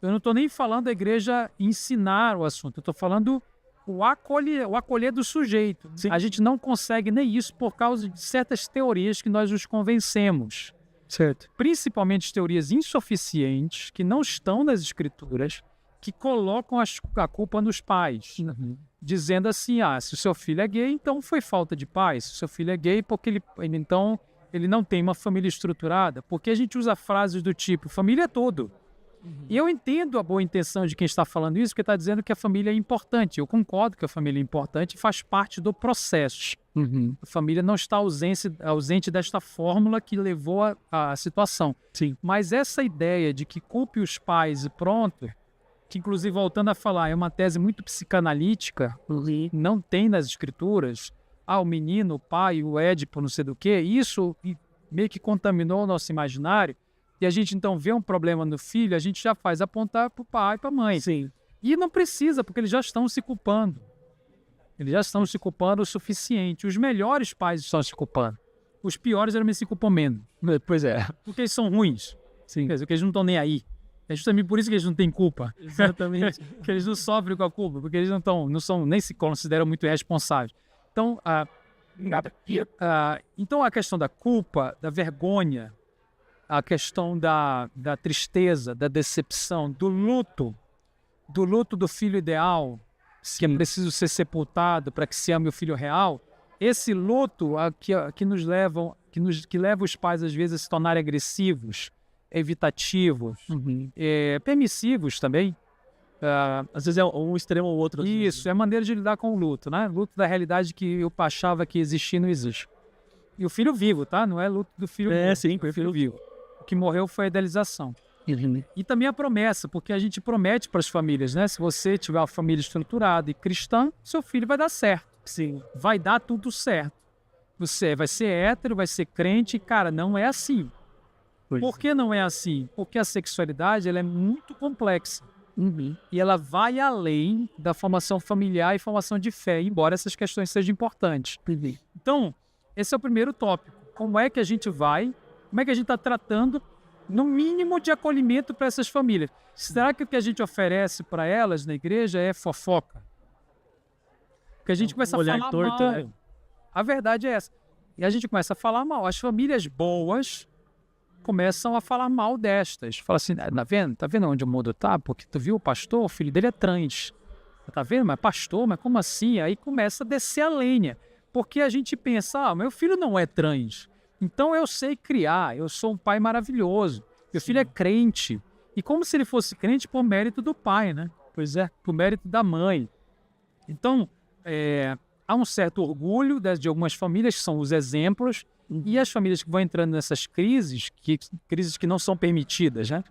Eu não estou nem falando da igreja ensinar o assunto, eu estou falando o acolher do sujeito. Sim. A gente não consegue nem isso por causa de certas teorias que nós nos convencemos. Certo. Principalmente teorias insuficientes, que não estão nas escrituras, que colocam a culpa nos pais. Dizendo assim, se o seu filho é gay, então foi falta de pai. Se o seu filho é gay, porque então ele não tem uma família estruturada. Porque a gente usa frases do tipo, família é tudo. E eu entendo a boa intenção de quem está falando isso, porque está dizendo que a família é importante. Eu concordo que a família é importante e faz parte do processo. A família não está ausente desta fórmula que levou à situação. Sim. Mas essa ideia de que culpe os pais e pronto, que inclusive voltando a falar, é uma tese muito psicanalítica, não tem nas escrituras, o menino, o pai, o Édipo, não sei do que, isso meio que contaminou o nosso imaginário, e a gente então vê um problema no filho, a gente já faz apontar para o pai e para a mãe. Sim. E não precisa, porque eles já estão se culpando. Eles já estão se culpando o suficiente. Os melhores pais estão se culpando. Os piores geralmente se culpam menos. Pois é. Porque eles são ruins. Sim. Quer dizer, porque eles não estão nem aí. É justamente por isso que eles não têm culpa. Exatamente. Que eles não sofrem com a culpa, porque eles nem se consideram muito responsáveis. Então, então a questão da culpa, da vergonha, a questão da tristeza, da decepção, do luto do filho ideal, que é preciso ser sepultado para que se ame o filho real, esse luto que leva os pais às vezes a se tornarem agressivos, evitativos, permissivos também. Às vezes é um extremo ou outro. Isso, é a maneira de lidar com o luto, né? Luto da realidade que eu achava que existia e não existe. E o filho vivo, tá? Não é luto do filho vivo. Sim, foi o filho vivo. O que morreu foi a idealização. E também a promessa, porque a gente promete para as famílias, né? Se você tiver uma família estruturada e cristã, seu filho vai dar certo. Sim. Vai dar tudo certo. Você vai ser hétero, vai ser crente, e, cara, não é assim. Por que não é assim? Porque a sexualidade ela é muito complexa. E ela vai além da formação familiar e formação de fé, embora essas questões sejam importantes. Então, esse é o primeiro tópico. Como é que a gente está tratando, no mínimo, de acolhimento para essas famílias? Será que o que a gente oferece para elas na igreja é fofoca? Porque a gente começa a falar torto, mal. né? A verdade é essa. E a gente começa a falar mal. As famílias boas começam a falar mal destas. Fala assim, tá vendo onde o mundo tá? Porque tu viu o pastor, o filho dele é trans. Tá vendo? Mas pastor, mas como assim? Aí começa a descer a lenha. Porque a gente pensa, meu filho não é trans. Então eu sei criar, eu sou um pai maravilhoso. Meu filho é crente. E como se ele fosse crente por mérito do pai, né? Pois é, por mérito da mãe. Então, há um certo orgulho de algumas famílias que são os exemplos. E as famílias que vão entrando nessas crises que não são permitidas, né?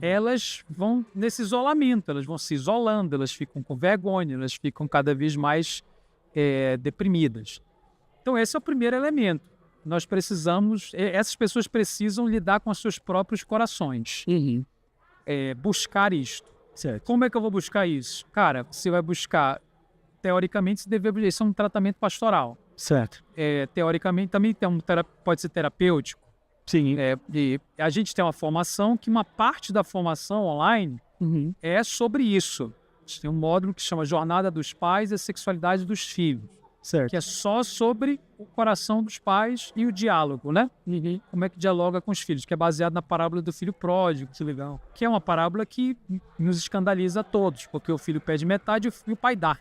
Elas vão nesse isolamento, elas vão se isolando, elas ficam com vergonha, elas ficam cada vez mais deprimidas. Então esse é o primeiro elemento. Essas pessoas precisam lidar com os seus próprios corações. Buscar isto. Certo. Como é que eu vou buscar isso? Cara, você vai buscar, teoricamente, isso é um tratamento pastoral. Certo. Teoricamente, também pode ser terapêutico. Sim. E a gente tem uma formação que uma parte da formação online é sobre isso. A gente tem um módulo que chama Jornada dos Pais e a Sexualidade dos Filhos. Certo. Que é só sobre o coração dos pais e o diálogo, né? Como é que dialoga com os filhos, que é baseado na parábola do filho pródigo. Que legal. Que é uma parábola que nos escandaliza a todos, porque o filho pede metade e o pai dá.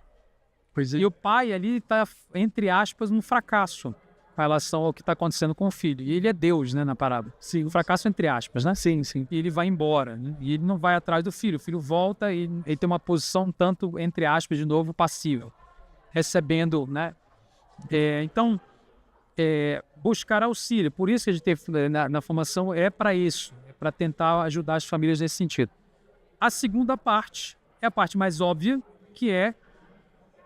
Pois é. E o pai ali está, entre aspas, num fracasso. com relação ao que está acontecendo com o filho. E ele é Deus, né, na parábola. Sim. O fracasso entre aspas, né? Sim, sim. E ele vai embora, né? E ele não vai atrás do filho. O filho volta e ele tem uma posição tanto, entre aspas, de novo, passível. Recebendo, né? Então, buscar auxílio. Por isso que a gente teve na formação é para isso. É para tentar ajudar as famílias nesse sentido. A segunda parte é a parte mais óbvia, que é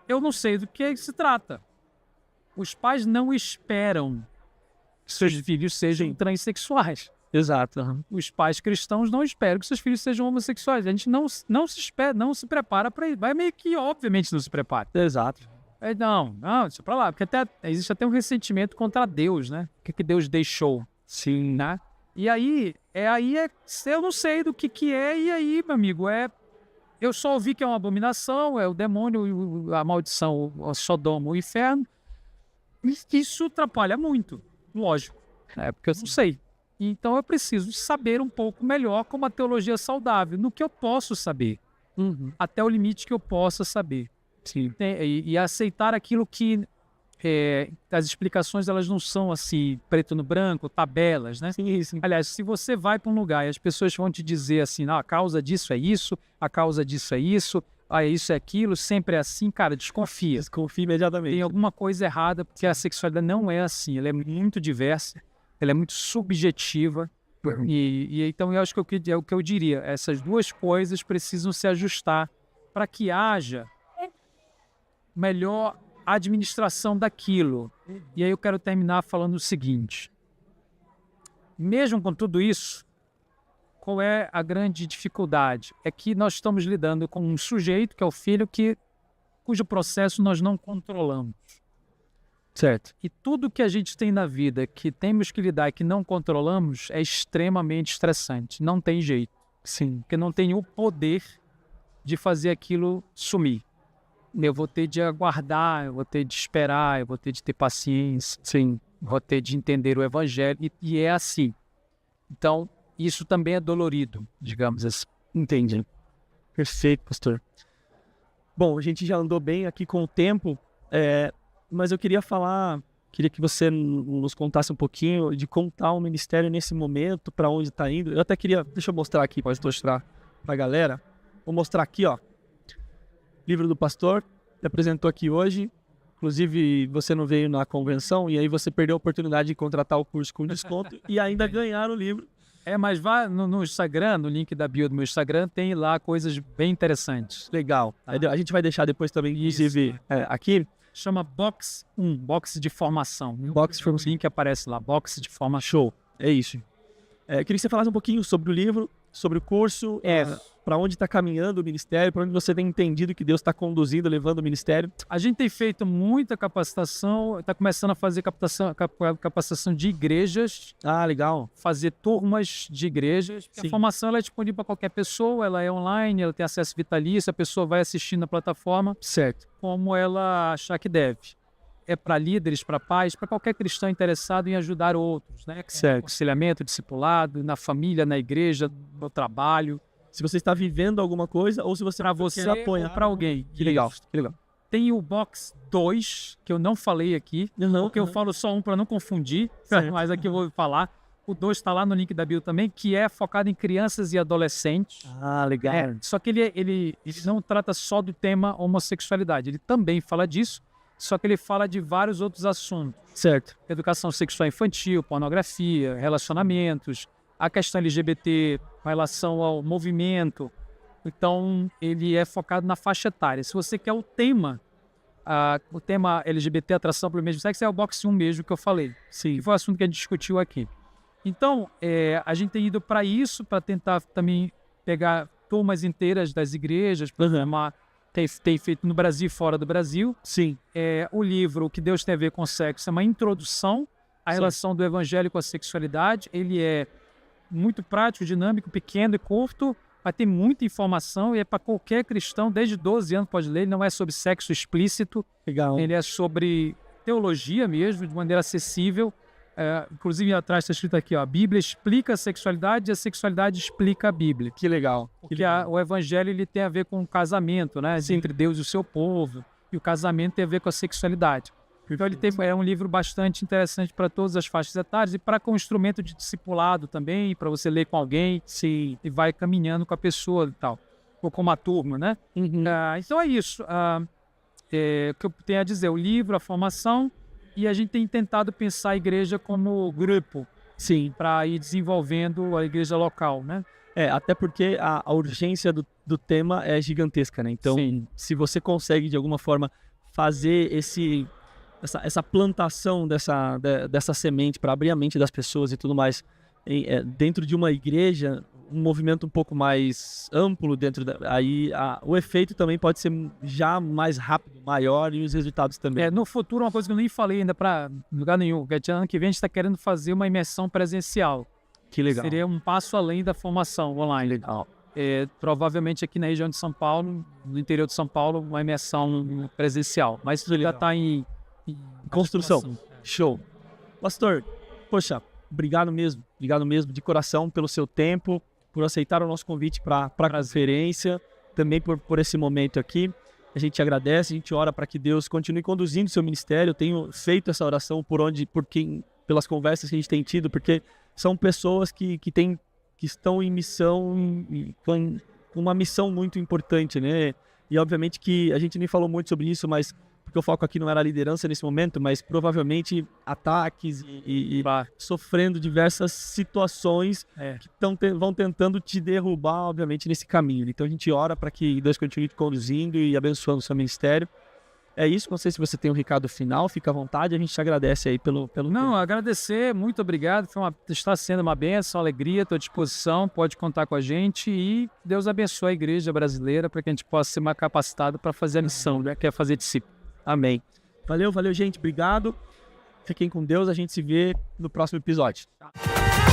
eu não sei do que se trata. Os pais não esperam que seus filhos sejam transexuais. Exato. Os pais cristãos não esperam que seus filhos sejam homossexuais. A gente não se prepara para isso. Vai meio que, obviamente, não se prepara. Exato. Não, deixa pra lá. Porque existe até um ressentimento contra Deus, né? O que Deus deixou. Sim. Né? E aí, eu não sei do que é, e aí, meu amigo, eu só ouvi que é uma abominação, é o demônio, a maldição, o Sodoma, o inferno. Isso atrapalha muito, lógico, porque eu não sei. Então eu preciso saber um pouco melhor como a teologia saudável, no que eu posso saber, até o limite que eu possa saber. Sim. E aceitar aquilo que as explicações elas não são assim, preto no branco, tabelas, né? Sim. Aliás, se você vai para um lugar e as pessoas vão te dizer assim, a causa disso é isso, a causa disso é isso, isso é aquilo, sempre é assim, cara, desconfia. Desconfia imediatamente. Tem alguma coisa errada, porque a sexualidade não é assim, ela é muito diversa, ela é muito subjetiva. E então eu acho que é o que eu diria, essas duas coisas precisam se ajustar para que haja melhor administração daquilo. E aí eu quero terminar falando o seguinte: mesmo com tudo isso, qual é a grande dificuldade? É que nós estamos lidando com um sujeito, que é o filho, cujo processo nós não controlamos. Certo. E tudo que a gente tem na vida que temos que lidar e que não controlamos é extremamente estressante. Não tem jeito. Sim. Porque não tem o poder de fazer aquilo sumir. Eu vou ter de aguardar, eu vou ter de esperar, eu vou ter de ter paciência. Sim. Vou ter de entender o evangelho. E é assim. Então, isso também é dolorido, digamos assim. Entendi. Perfeito, pastor. Bom, a gente já andou bem aqui com o tempo, mas eu queria que você nos contasse um pouquinho de como está o ministério nesse momento, para onde está indo. Eu até queria, deixa eu mostrar aqui, pode mostrar para a galera. Vou mostrar aqui, ó. Livro do pastor, ele apresentou aqui hoje. Inclusive, você não veio na convenção e aí você perdeu a oportunidade de contratar o curso com desconto e ainda ganhar o livro. Mas vá no Instagram, no link da bio do meu Instagram, tem lá coisas bem interessantes. Legal. Tá. A gente vai deixar depois também, inclusive, aqui. Chama Box 1, Box de Formação. Box de Formação. O link aparece lá, Box de Formação. Show. É isso. Queria que você falasse um pouquinho sobre o livro, sobre o curso, para onde está caminhando o ministério, para onde você tem entendido que Deus está conduzindo, levando o ministério. A gente tem feito muita capacitação, está começando a fazer capacitação de igrejas. Legal. Fazer turmas de igrejas. A formação ela é disponível para qualquer pessoa, ela é online, ela tem acesso vitalício, a pessoa vai assistindo na plataforma. Certo. Como ela achar que deve. É para líderes, para pais, para qualquer cristão interessado em ajudar outros, né? Certo. Aconselhamento, discipulado, na família, na igreja, no trabalho. Se você está vivendo alguma coisa ou se você para você quer apoiar para alguém. Que legal, que legal. Tem o Box 2, que eu não falei aqui, porque eu falo só um para não confundir, mas aqui eu vou falar. O 2 está lá no link da bio também, que é focado em crianças e adolescentes. Legal. Só que ele não trata só do tema homossexualidade, ele também fala disso, só que ele fala de vários outros assuntos. Certo. Educação sexual infantil, pornografia, relacionamentos, a questão LGBT, com relação ao movimento. Então, ele é focado na faixa etária. Se você quer o tema LGBT, atração pelo mesmo sexo, é o Box 1 mesmo que eu falei. Sim. Que foi o assunto que a gente discutiu aqui. Então, a gente tem ido para isso, para tentar também pegar turmas inteiras das igrejas, para formar. Tem feito no Brasil e fora do Brasil. Sim. O livro O que Deus tem a ver com sexo é uma introdução à relação do evangelho com a sexualidade. Ele é muito prático, dinâmico, pequeno e curto, mas tem muita informação e é para qualquer cristão, desde 12 anos pode ler. Ele não é sobre sexo explícito. Legal. Ele é sobre teologia mesmo, de maneira acessível. Inclusive atrás está escrito aqui, ó, a Bíblia explica a sexualidade e a sexualidade explica a Bíblia. Que legal. Porque o evangelho ele tem a ver com o casamento, né? Entre Deus e o seu povo. E o casamento tem a ver com a sexualidade. Então é um livro bastante interessante para todas as faixas etárias e para com instrumento de discipulado também, para você ler com alguém e vai caminhando com a pessoa e tal, ou com uma turma, né? Então é isso. O que eu tenho a dizer, o livro, a formação, e a gente tem tentado pensar a igreja como grupo, para ir desenvolvendo a igreja local, né? Até porque a urgência do tema é gigantesca, né? Então, se você consegue, de alguma forma, fazer essa plantação dessa semente para abrir a mente das pessoas e tudo mais dentro de uma igreja, um movimento um pouco mais amplo o efeito também pode ser já mais rápido, maior, e os resultados também. No futuro, uma coisa que eu nem falei ainda para lugar nenhum, que ano que vem a gente está querendo fazer uma imersão presencial. Que legal. Seria um passo além da formação online. Legal. Provavelmente aqui na região de São Paulo, no interior de São Paulo, uma imersão presencial. Mas isso já está em construção. Show. Pastor, poxa, obrigado mesmo de coração pelo seu tempo, por aceitar o nosso convite para a conferência, também por esse momento aqui. A gente te agradece, a gente ora para que Deus continue conduzindo o seu ministério. Eu tenho feito essa oração pelas conversas que a gente tem tido, porque são pessoas que estão em missão, com uma missão muito importante, né? E obviamente que a gente nem falou muito sobre isso, mas porque o foco aqui não era a liderança nesse momento, mas provavelmente ataques e sofrendo diversas situações que vão tentando te derrubar, obviamente, nesse caminho. Então a gente ora para que Deus continue te conduzindo e abençoando o seu ministério. É isso, não sei se você tem um recado final, fica à vontade, a gente te agradece aí pelo Não, agradecer, muito obrigado, está sendo uma bênção, uma alegria, estou à disposição, pode contar com a gente e Deus abençoe a igreja brasileira para que a gente possa ser mais capacitado para fazer a missão, né, que é fazer discípulo. Amém. Valeu, gente, obrigado, fiquem com Deus, a gente se vê no próximo episódio. Tchau.